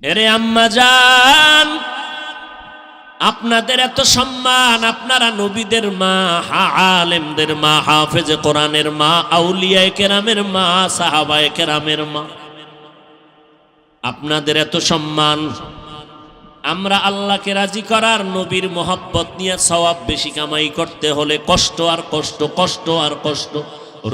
এরে আম্মা জান, আপনাদের এত সম্মান, আপনারা নবীদের মা, আলেমদের মা, হাফেজে কোরআনের মা, আউলিয়ায়ে কেরামের মা, সাহাবায়ে কেরামের মা, আপনাদের এত সম্মান। আমরা আল্লাহকে রাজি করার, নবীর মোহাব্বত নিয়ে সওয়াব বেশি কামাই করতে হলে কষ্ট আর কষ্ট, কষ্ট আর কষ্ট।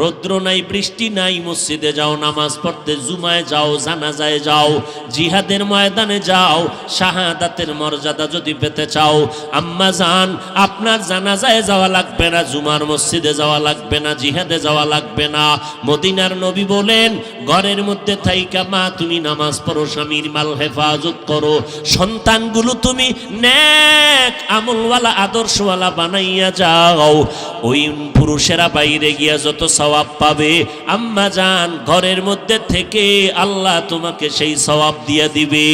রৌদ্র নাই, বৃষ্টি নাই, মসজিদে যাও নামাজ পড়তে, জুমায় যাও, জানাজায় যাও, জিহাদের ময়দানে যাও। শাহাদাতের মর্যাদা যদি পেতে চাও, আম্মা জান, আপনার জানাজায় যাওয়া লাগবে না, জুমার মসজিদে যাওয়া লাগবে না, জিহাদে যাওয়া লাগবে না। মদিনার নবী বলেন, ঘরের মধ্যে থাইকা মা তুমি নামাজ পড়ো, স্বামীর মাল হেফাজত করো, সন্তানগুলো তুমি নেক আমলওয়ালা আদর্শওয়ালা বানাইয়া যাও। ওই পুরুষেরা বাইরে গিয়া যত সওয়াব পাবে, আম্মা জান ঘরের মধ্যে থেকে আল্লাহ তোমাকে সেই সওয়াব দিয়ে দিবে।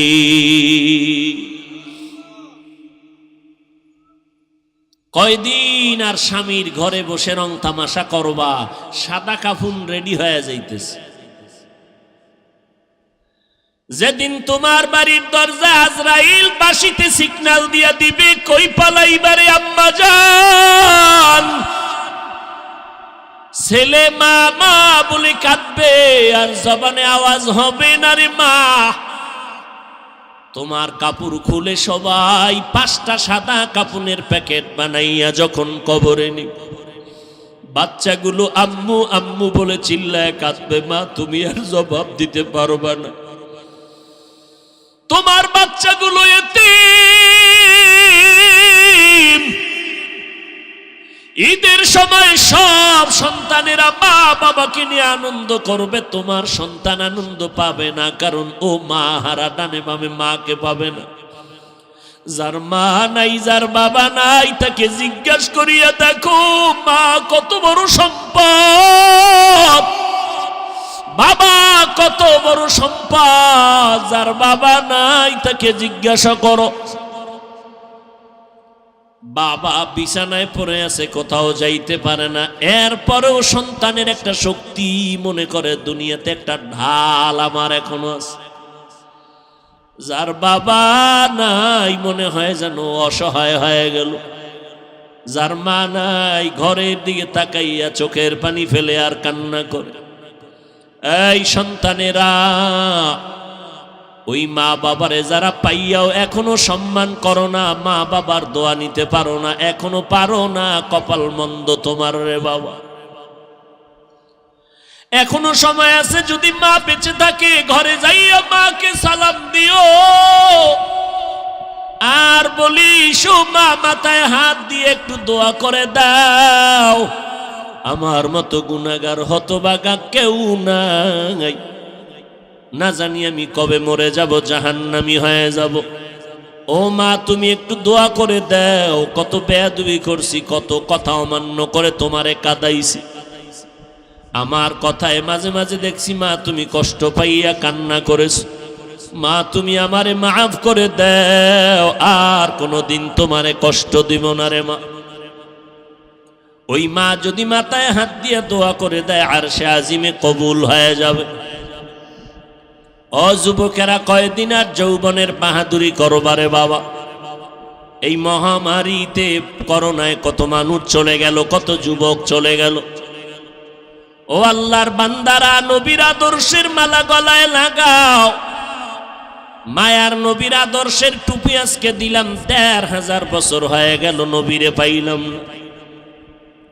কয়দিন আর স্বামীর ঘরে বসে রং তামাশা করবা, সাদা কাফন রেডি হয়ে যাইতেছে। যেদিন তোমার বাড়ির দরজা আজরাইল বাঁশিতে সিগন্যাল দিয়া দিবে, কই পালাইবারে আম্মা জান, ছেলে মা মা বলে কাঁদবে আর জবানে আওয়াজ হবে না রে মা। তোমার কাপড় খুলে সবাই 5টা সাদা কাপড়ের প্যাকেট বানাইয়া যখন কবরে নিবে, বাচ্চাগুলো আম্মু আম্মু বলে চিল্লায় কাঁদবে, মা তুমি আর জবাব দিতে পারবা না। তোমার বাচ্চাগুলো এতিম। ঈদের সময় সব সন্তানেরা মা বাবাকে নিয়ে আনন্দ করবে, তোমার সন্তান আনন্দ পাবে না, কারণ ও মা হারা, ডানে বামে মাকে পাবে না। যার মা নাই, যার বাবা নাই, তাকে জিজ্ঞাসা করিয়া দেখো মা কত বড় সম্পদ, বাবা কত বড় সম্পদ। যার বাবা নাই তাকে জিজ্ঞাসা করো, বাবা বিছানায় পড়ে আছে, কোথাও যাইতে পারে না, এরপরেও সন্তানের একটা শক্তি মনে করে দুনিয়াতে একটা ঢাল আমার এখনো আছে। যার বাবা নাই মনে হয় যেন অসহায় হয়ে গেল। যার মা নাই ঘরের দিকে তাকাইয়া চোখের পানি ফেলে আর কান্না করে। এই সন্তানেরা, ওই মা বাবারে যারা পাইয়াও এখনো সম্মান করো না, মা বাবার দোয়া নিতে পারো না, এখনো পারো না, কপাল মন্দ তোমার রে বাবা। এখনো সময় আছে, যদি মা বেঁচে থাকে ঘরে যাইয়া মাকে সালাম দিও আর বলিস, মা মাথায় হাত দিয়ে একটু দোয়া করে দাও। আমার মতো গুনাহগার হতভাগা কেউ নাই। না জানি আমি কবে মরে যাব, জাহান্নামী হয়ে যাব। ও মা, তুমি একটু দোয়া করে দাও। কত বেয়াদবি করছি, কত কথা অমান্য করে তোমারে কাঁদাইছি। আমার কথায় মাঝে মাঝে দেখছি মা তুমি কষ্ট পাইয়া কান্না করেছ। মা তুমি আমারে মাফ করে দাও, আর কোনোদিন তোমারে কষ্ট দিব না রে মা। ওই মা যদি মাথায় হাত দিয়ে দোয়া করে দেয়, আর সে আজিমে কবুল হয়ে যাবে। ও যুবকেরা, কয়দিন আর যৌবনের বাহাদুরি করবারে বাবা। এই মহামারীতে করোনায় কত মানুষ চলে গেল, কত যুবক চলে গেল। ও আল্লাহর বান্দারা, নবীর আদর্শের মালা গলায় লাগাও। মায়ার নবীর আদর্শের টুপি আজকে দিলাম, ১৫০০ বছর হয়ে গেল নবীরে পাইলাম না।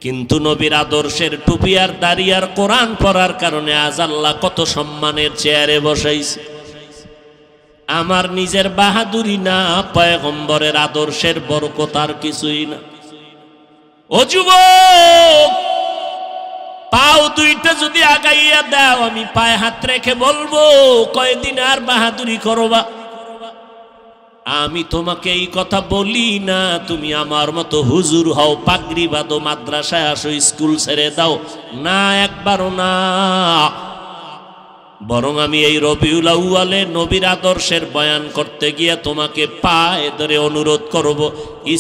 কিন্তু নবীর আদর্শের টুপি আর দাড়ি আর কোরআন পড়ার কারণে আজ আল্লাহ কত সম্মানের চেয়ারে বসাইছে। আমার নিজের বাহাদুরি না, পয়গম্বরের আদর্শের বরকত আর কিছুই না। ও যুবক, পাও দুইটা যদি আগাইয়া দাও, আমি পায়ে হাত রেখে বলবো কয়দিন আর বাহাদুরি করবা। আমি তোমাকে এই কথা বলি না তুমি আমার মতো হুজুর হও, পাগড়ি বাঁধো, মাদ্রাসায় আসো, স্কুল ছেড়ে দাও, না, একবারও না। বরং আমি এই রবিউল আউয়ালে নবীর আদর্শের বয়ান করতে গিয়ে তোমাকে পায়ে ধরে অনুরোধ করব,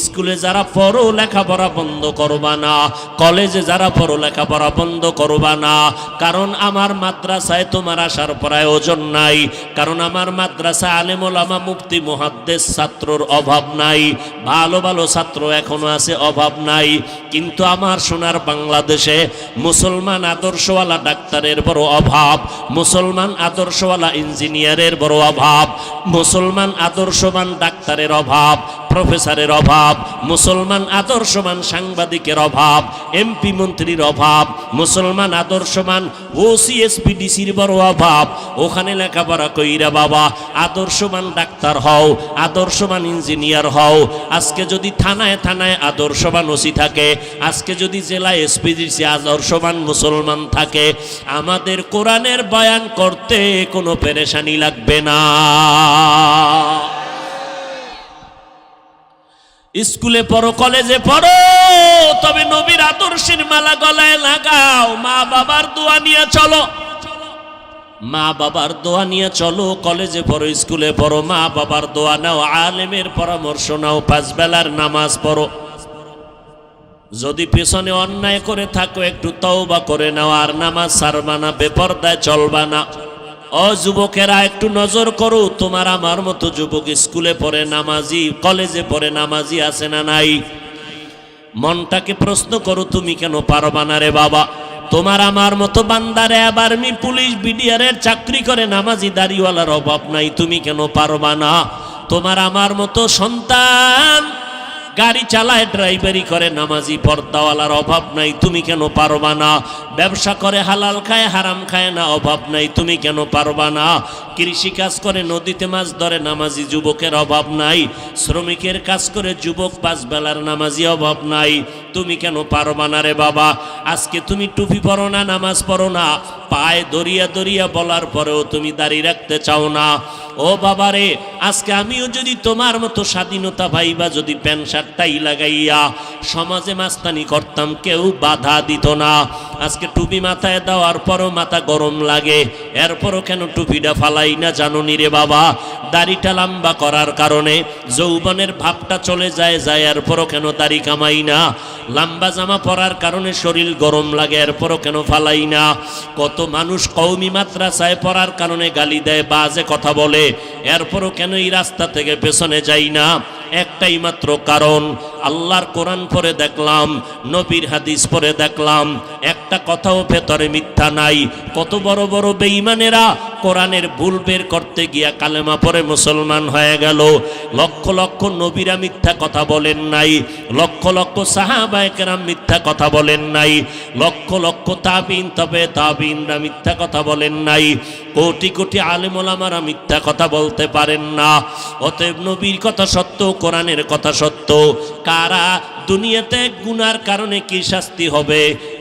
স্কুলে যারা পড়ো লেখাপড়া বন্ধ করবা না, কলেজে যারা পড়ো লেখাপড়া বন্ধ করবা না। কারণ আমার মাদ্রাসায় তোমার আসার প্রয়োজন নাই। কারণ আমার মাদ্রাসায় আলেম ওলামা মুফতি মুহাদ্দিস ছাত্রর অভাব নাই, ভালো ভালো ছাত্র এখনো আছে, অভাব নাই। কিন্তু আমার সোনার বাংলাদেশে মুসলমান আদর্শওয়ালা ডাক্তারের বড় অভাব, মুসলমান আদর্শওয়ালা ইঞ্জিনিয়ারের বড় অভাব, মুসলমান আদর্শবান ডাক্তারের অভাব, প্রফেসরের অভাব, মুসলমান আদর্শবান সাংবাদিকের অভাব, এমপি মন্ত্রীর অভাব, মুসলমান আদর্শবান ওসিএসপিডিসির বড় অভাব। ওখানে লেখাপড়া কইরা বাবা আদর্শবান ডাক্তার হও, আদর্শবান ইঞ্জিনিয়ার হও। আজকে যদি থানায় থানায় আদর্শবান ওসি থাকে, আজকে যদি জেলায় এসপিডিসি আদর্শবান মুসলমান থাকে, আমাদের কোরআনের বয়ান করতে কোনো পেরেশানি লাগবে না। স্কুলে পড়ো, কলেজে পড়ো, তবে নবীর আদর্শের মালা গলায় লাগাও। মা বাবার দোয়া নিয়ে চলো, মা বাবার দোয়া নিয়ে চলো। কলেজে পড়ো, স্কুলে পড়ো, মা বাবার দোয়া নাও, আলেমের পরামর্শ নাও, 5 বেলার নামাজ পড়ো। যদি পেছনে অন্যায় করে থাকো একটু তওবা করে নাও, আর নামাজ ছাড়বা না, বেপরদায় চলবা না। ও যুবকেরা, একটু নজর করো, তোমার আমার মতো যুবক স্কুলে পড়ে নামাজি, কলেজে পড়ে নামাজি আছে না নাই? মনটাকে প্রশ্ন করো, তুমি কেন পারবা না রে বাবা? তোমার আমার মতো বান্দারে আর্মি, পুলিশ, বিডিআরের চাকরি করে নামাজি দাড়িওয়ালার অভাব নাই, তুমি কেন পারবা না? তোমার আমার মতো সন্তান গাড়ি চালায়, ড্রাইভারি করে, নামাজি পর্দাওয়ালার অভাব নাই, তুমি কেন পারবা না? ব্যবসা করে, হালাল খায় হারাম খায় না, অভাব নাই, তুমি কেন পারবা না? কৃষি কাজ করে, নদীতে মাছ ধরে, নামাজি যুবকের অভাব নাই। শ্রমিকের কাজ করে যুবক 5 বেলার নামাজি, অভাব নাই, তুমি কেন পারবা না রে বাবা? আজকে তুমি টুপি পরো না, নামাজ পড়ো না, পায়ে দরিয়া দরিয়া বলার পরেও তুমি দাঁড়িয়ে রাখতে চাও না। ও বাবারে, আজকে আমিও যদি তোমার মতো স্বাধীনতা ভাইবা যদি প্যান্ট শার্ট টাই লাগাইয়া সমাজে মাস্তানি করতাম, কেউ বাধা দিত না। আজকে টুপি মাথায় দেওয়ার পরও মাথা গরম লাগে, এরপরও কেন টুপিটা ফালাই না জানুনি রে বাবা? দাড়িটা লম্বা করার কারণে যৌবনের ভাবটা চলে যায়, এরপরও কেন দাড়ি কামাই না? লম্বা জামা পরার কারণে শরীর গরম লাগে, এরপরও কেন ফালাই না? কত মানুষ কওমি মাদ্রাসায় পড়ার কারণে গালি দেয়, বাজে কথা বলে, এরপরও কেন এই রাস্তা থেকে পেছনে যাই না? একটাই মাত্র কারণ, আল্লাহর কোরআন পড়ে দেখলাম, নবীর হাদিস পড়ে দেখলাম, একটা কথাও ভেতরে মিথ্যা নাই। কত বড় বড় বেঈমানেরা কোরআনের ভুল বের করতে গিয়া কালেমা পড়ে মুসলমান হয়ে গেল। লক্ষ লক্ষ নবীরা মিথ্যা কথা বলেন নাই, লক্ষ লক্ষ সাহাবায়ে কেরাম মিথ্যা কথা বলেন নাই, লক্ষ লক্ষ তাবিন তবে তাবিনরা মিথ্যা কথা বলেন নাই, কোটি কোটি আলেম ওলামারা মিথ্যা কথা বলতে পারেন না। অতএব নবীর কথা সত্য, কোরআনের কথা সত্য, কারা দুনিয়াতে গুনার কারণে কি শাস্তি হবে।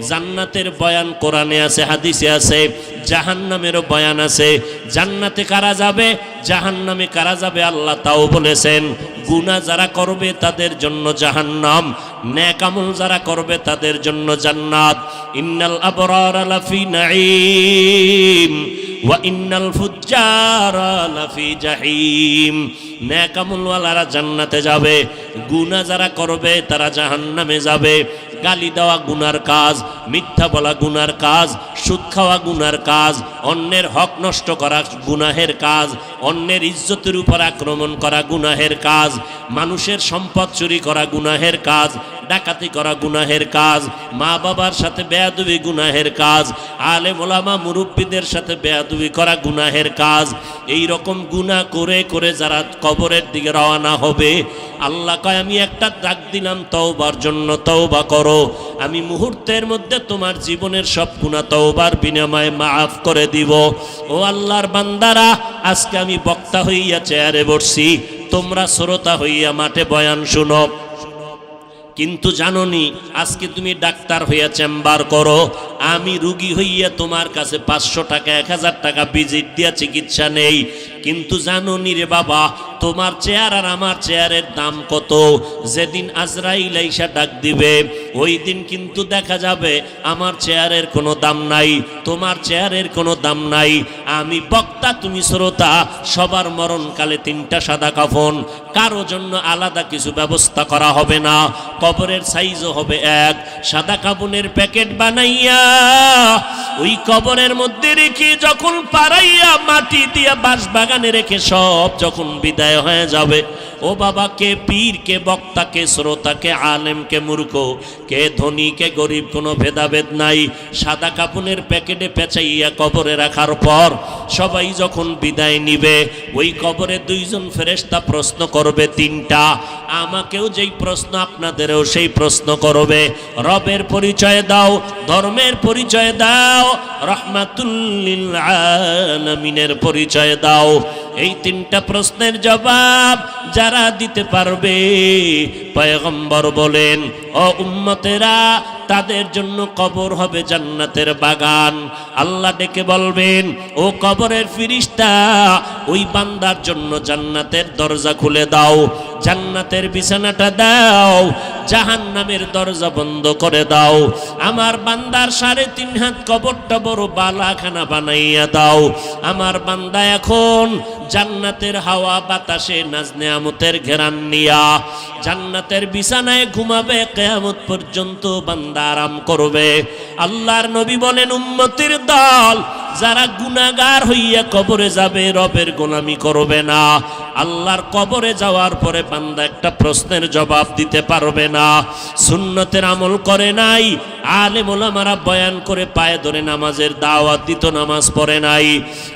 জান্নাতের বয়ান কোরআনে আছে, হাদিসে আছে, জাহান্নামেরও বয়ান আছে। জান্নাতে কারা যাবে, জাহান্নামে কারা যাবে আল্লাহ তাও বলেছেন। গুনাহ যারা করবে তাদের জন্য জাহান্নাম, নেক আমল যারা করবে তাদের জন্য জান্নাত। ইন্নাল আবরারা লাফি নাঈম ওয়া ইন্নাল ফুজ্জারা লাফি জাহিম। নেক আমলওয়ালারা জান্নাতে যাবে, গুনাহ যারা করবে তারা জাহান্নামে যাবে। গালি দেওয়া গুনার কাজ, মিথ্যা বলা গুনার কাজ, সুদ খাওয়া গুনার কাজ, অন্যের হক নষ্ট করা গুনাহের কাজ, অন্যের ইজ্জতের উপর আক্রমণ করা গুনাহের কাজ, মানুষের সম্পদ চুরি করা গুনাহের কাজ, ডাকাতি করা গুনাহের কাজ, মা বাবার সাথে বেয়াদবি গুনাহের কাজ, আলেম ওলামা মুরব্বীদের সাথে বেয়াদবি করা গুনাহের কাজ। এই রকম গুনাহ করে করে যারা কবরের দিকে রওনা হবে, আল্লাহ কয় আমি একটা ডাক দিলাম তওবার জন্য, তওবা করো। আমি মুহূর্তের মধ্যে তোমার জীবনের সব গুনাহ তওবার বিনিময়ে মাফ করে দিব। ও আল্লাহর বান্দারা, আজকে আমি বক্তা হইয়া চেয়ারে বসছি, তোমরা শ্রোতা হইয়া মাঠে বয়ান শুনো। কিন্তু জানোনি আজকে তুমি ডাক্তার হইয়া চেম্বার করো, আমি রুগী হইয়া তোমার কাছে 500 টাকা 1000 টাকা ভিজিট দিয়া চিকিৎসা নেই। কিন্তু জানোনি রে বাবা, তোমার চেয়ার আর আমার চেয়ারের দাম কত। যেদিন আজরাইল আইসা ডাক দিবে, ওই দিন কিন্তু দেখা যাবে আমার চেয়ারের কোনো দাম নাই, তোমার চেয়ারের কোনো দাম নাই। আমি বক্তা, তুমি শ্রোতা, সবার মরণকালে 3টা সাদা কাফন, কারো জন্য আলাদা কিছু ব্যবস্থা করা হবে না। কবরের সাইজও হবে এক। সাদা কাফনের প্যাকেট বানাইয়া ওই কবরের মধ্যে রেখে যখন পাড়াইয়া মাটি দিয়া বাঁশ বাগানে রেখে সব যখন বিদায় হয়ে যাবে, ও বাবা, কে পীর, কে বক্তা, কে শ্রোতা, কে আলেম, কে মূর্খ, কে ধনী, কে গরিব, কোনো ভেদাভেদ নাই। সাদা কাপনের প্যাকেটে পেঁচাইয়া কবরে রাখার পর সবাই যখন বিদায় নিবে, ওই কবরে 2 জন ফেরেশতা প্রশ্ন করবে 3টা। আমাকেও যেই প্রশ্ন, আপনাদেরও সেই প্রশ্ন করবে। রবের পরিচয় দাও, ধর্মের পরিচয় দাও, রাহমাতুল লিল আলামিনের পরিচয় দাও। এই 3টা প্রশ্নের জবাব যারা দিতে পারবে, পয়গম্বর বলেন, ও উম্মতেরা, তাদের জন্য কবর হবে জান্নাতের বাগান। আল্লাহ ডেকে বলবেন, ও কবরের ফেরেশতা, ওই বান্দার জন্য জান্নাতের দরজা খুলে দাও, জান্নাতের বিছানাটা দাও, জাহান্নামের দরজা বন্ধ করে দাও। আমার বান্দার 3.5 হাত কবরটা বড় বালাখানা বানাইয়া দাও। আমার বান্দা এখন জান্নাতের হাওয়া বাতাসে নাজ নেয়ামতের ঘেরান নিয়া জান্নাতের বিছানায় ঘুমাবে, কিয়ামত পর্যন্ত বান্দা আরাম করবে। আল্লাহর নবী বলেন, উম্মতের দল যারা গুনাহগার হইয়া কবরে যাবে, রবের গোলামি করবে না, আল্লাহর কবরে যাওয়ার পরে বান্দা একটা প্রশ্নের জবাব দিতে পারবে না। সুন্নতের আমল করে নাই, আলেম ওলামারা বয়ান করে পায়ে ধরে নামাজের দাওয়াত দিত, নামাজ পড়ে নাই।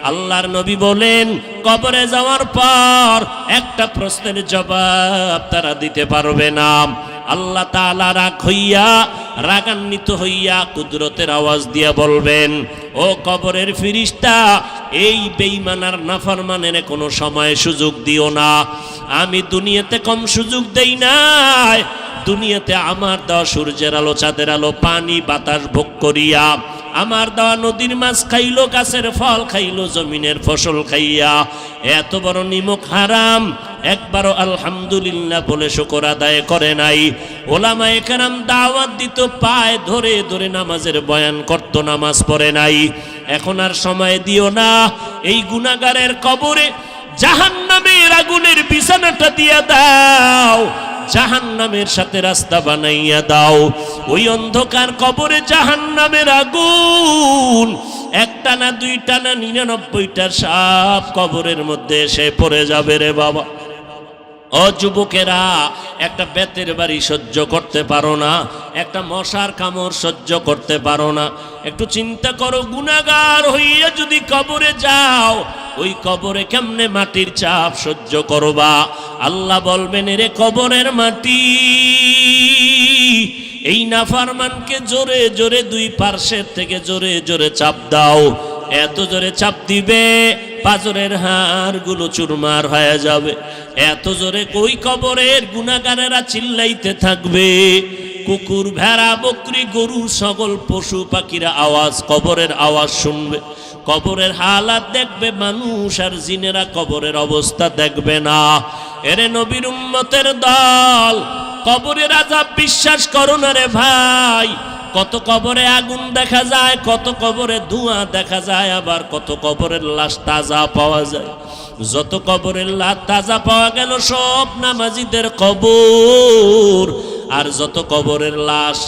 আল্লাহর নবী বলেন, কবরে যাওয়ার পর একটা প্রশ্নের জবাব তারা দিতে পারবে না। আল্লাহ তাআলা রাগান্বিত হইয়া কুদরতের আওয়াজ দিয়া বলবেন, ও কবরের ফেরেশতা, এই বেঈমান আর নাফরমানের কোনো সময় সুযোগ দিও না। আমি দুনিয়াতে কম সুযোগ দেই নাই। দুনিয়াতে আমার দেওয়া সূর্যের আলো, চাঁদের আলো, পানি বাতাস ভোগ করিয়া, আমার দেওয়া নদীর মাছ খাইলো, গাছের ফল খাইলো, জমিনের ফসল খাইয়া এত বড় নিমক হারাম একবারও আলহামদুলিল্লাহ বলে শুকর আদায় করে নাই। ওলামায়ে কেরাম দাওয়াত দিত, পায়ে ধরে ধরে নামাজের বয়ান করত, নামাজ পড়ে নাই। এখন আর সময় দিও না। এই গুনাহগারের কবরে জাহান্নামের আগুনের বিছানাটা দিয়া দাও, জাহান্নামের সাথে রাস্তা বানাইয়া দাও। ওই অন্ধকার কবরে জাহান্নামের আগুন 1টা না 2টা না 99টা সাপ কবরের মধ্যে এসে পড়ে যাবে রে বাবা। ও যুবকেরা, একটা বেতের বাড়ি সহ্য করতে পারো না, একটা মশার কামড় সহ্য করতে পারো না। একটু চিন্তা করো, গুনাহগার হইয়া যদি কবরে যাও, ওই কবরে কেমনে মাটির চাপ সহ্য করবা? আল্লাহ বলবেন, রে কবরের মাটি, এই নাফরমানকে জোরে জোরে 2 পার্শ্বের থেকে জোরে জোরে চাপ দাও। এত জোরে চাপ দিবে পাজরের হাড়গুলো চুরমার হয়ে যাবে। এত জোরে ওই কবরের গুনাহগারেরা চিল্লাইতে থাকবে, কুকুর, ভেড়া, বকরি, গরু, সকল পশু পাখিরা আওয়াজ, কবরের আওয়াজ শুনবে। কবরের হালাত দেখবে মানুষ, আর জিনেরা কবরের অবস্থা দেখবে না। এরে নবীর উম্মতের দল, কবরের আযাব বিশ্বাস করো না রে ভাই। কত কবরে আগুন দেখা যায়, কত কবরে ধোঁয়া দেখা যায়, আবার কত কবরের লাশ তাজা পাওয়া যায়। যত কবরের লাশ তাজা পাওয়া গেল সব নামাজীদের কবর, আর যত কবরের লাশ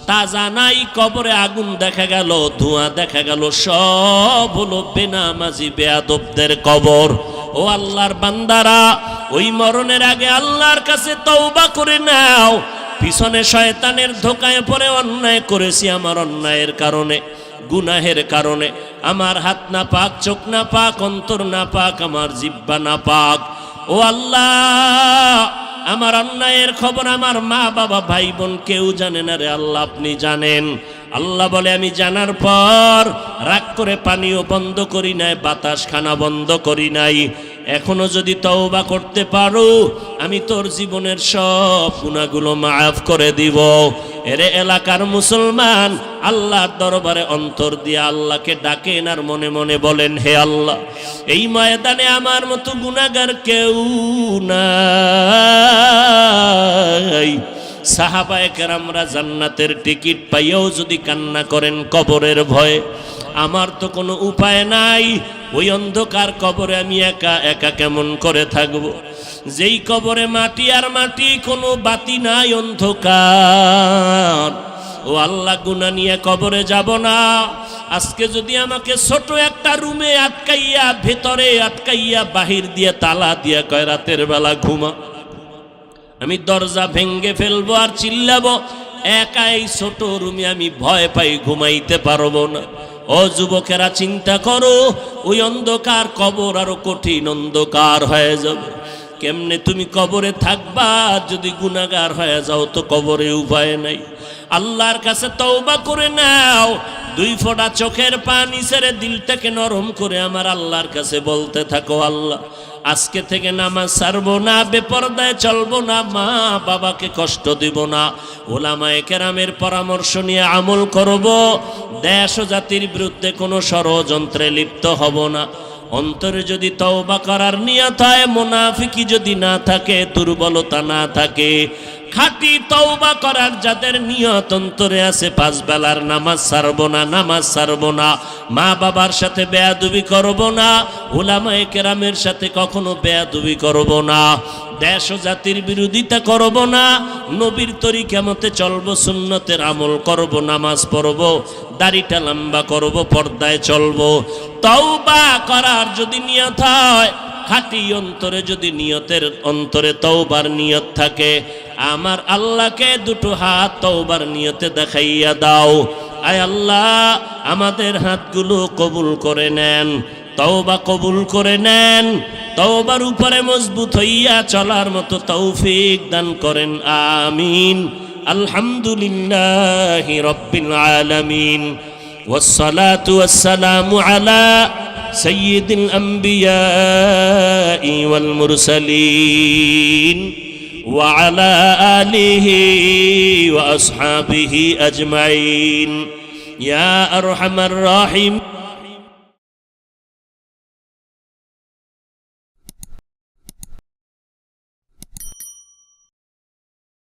তাজা নাই, কবরে আগুন দেখা গেল, ধোঁয়া দেখা গেল, সব হলো বেনামাজি বেয়াদবদের কবর। ও আল্লাহর বান্দারা, ওই মরণের আগে আল্লাহর কাছে তওবা করে নাও। পিছনে শয়তানের ধোকায় পড়ে অন্যায় করেছি, আমার অন্যায়ের কারণে, গুনাহের কারণে, আমার হাত না পাক, চোখ না পাক, অন্তর না পাক, আমার জিহ্বা না পাক। ও আল্লাহ, আমার অন্যায়ের খবর আমার মা বাবা ভাই বোন কেউ জানে না রে আল্লাহ, আপনি জানেন। আল্লাহ বলে, আমি জানার পর রাগ করে পানিও বন্ধ করি নাই, বাতাস খানা বন্ধ করি নাই। এখনো যদি তওবা করতে পারো, আমি তোর জীবনের সব গুনাহগুলো মাফ করে দিব। এরে এলাকার মুসলমান, আল্লাহর দরবারে অন্তর দিয়ে আল্লাহকে ডাকেন, আর মনে মনে বলেন, হে আল্লাহ, এই ময়দানে আমার মতো গুনাহগার কেউ নাই। সাহাবায়ে কেরামরা জান্নাতের টিকিট পাইয়াও যদি কান্না করেন কবরের ভয়ে, আমার তো কোনো উপায় নাই, ওই অন্ধকার কবরে আমি একা একা কেমন করে থাকব? যেই কবরে মাটি আর মাটি, কোনো বাতি নাই, অন্ধকার। ও আল্লাহ, গুনাহ নিয়ে কবরে যাব না। আজকে যদি আমাকে ছোট একটা রুমে আটকাইয়া, ভেতরে আটকাইয়া, বাহির দিয়ে তালা দিয়ে কয় রাতের বেলা ঘুমা, আমি দরজা ভেঙ্গে ফেলবো আর চিল্লাবো, একা এই ছোট রুমে আমি ভয় পাই, ঘুমাইতে পারবো না। ও যুবকেরা, চিন্তা করো, ওই অন্ধকার কবর আরো কঠিন অন্ধকার হয়ে যাবে। কেমনে তুমি কবরে থাকবা? যদি গুনাহগার হয়ে যাও তো কবরে উপায় নাই। আল্লাহর কাছে তওবা করে নাও, দুই ফোঁটা চোখের পানি ছেড়ে দিলটাকে নরম করে আমার আল্লাহর কাছে বলতে থাকো, আল্লাহ, আজকে থেকে নামাজ ছাড়বো না, বেপরদায় চলবো না, মা বাবাকে কষ্ট দিব না, ওলামায়ে কেরামের পরামর্শ নিয়ে আমল করব, দেশ ও জাতির বিরুদ্ধে কোনো ষড়যন্ত্রে লিপ্ত হব না। অন্তরে যদি তওবা করার নিয়ত হয়, মুনাফিকি যদি না থাকে, দুর্বলতা না থাকে, খাঁটি তওবা করার যাদের নিয়ত অন্তরে আছে, পাঁচ বেলার নামাজ ছাড়বো না, নামাজ ছাড়বো না, মা বাবার সাথে বেয়াদবি করব না, উলামায়ে কেরামের সাথে কখনো বেয়াদবি করব না, দেশ ও জাতির বিরোধিতা করব না, নবীর তরিকা মতে চলবো, সুন্নতের আমল করব, নামাজ পড়ব, দাড়িটা লম্বা করব, পর্দায় চলবো। তওবা করার যদি নিয়ত হয়, খাঁটি অন্তরে যদি নিয়তের অন্তরে তওবার নিয়ত থাকে, আমার আল্লাহকে দুটো হাত তওবার নিয়তে দেখাইয়া দাও। আয় আল্লাহ, আমাদের হাতগুলো কবুল করে নেন, তওবা কবুল করে নেন, তওবার উপরে মজবুত হইয়া চলার মতো তৌফিক দান করেন, আমিন। আলহামদুলিল্লাহি রাব্বিল আলামিন, ওয়াসসালাতু ওয়াসসালামু আলা সাইয়্যিদিল আম্বিয়াই ওয়াল মুরসালিন ওয়া আলা আলিহি ওয়া আসহাবিহি আজমাইন, ইয়া আরহামার রাহিম।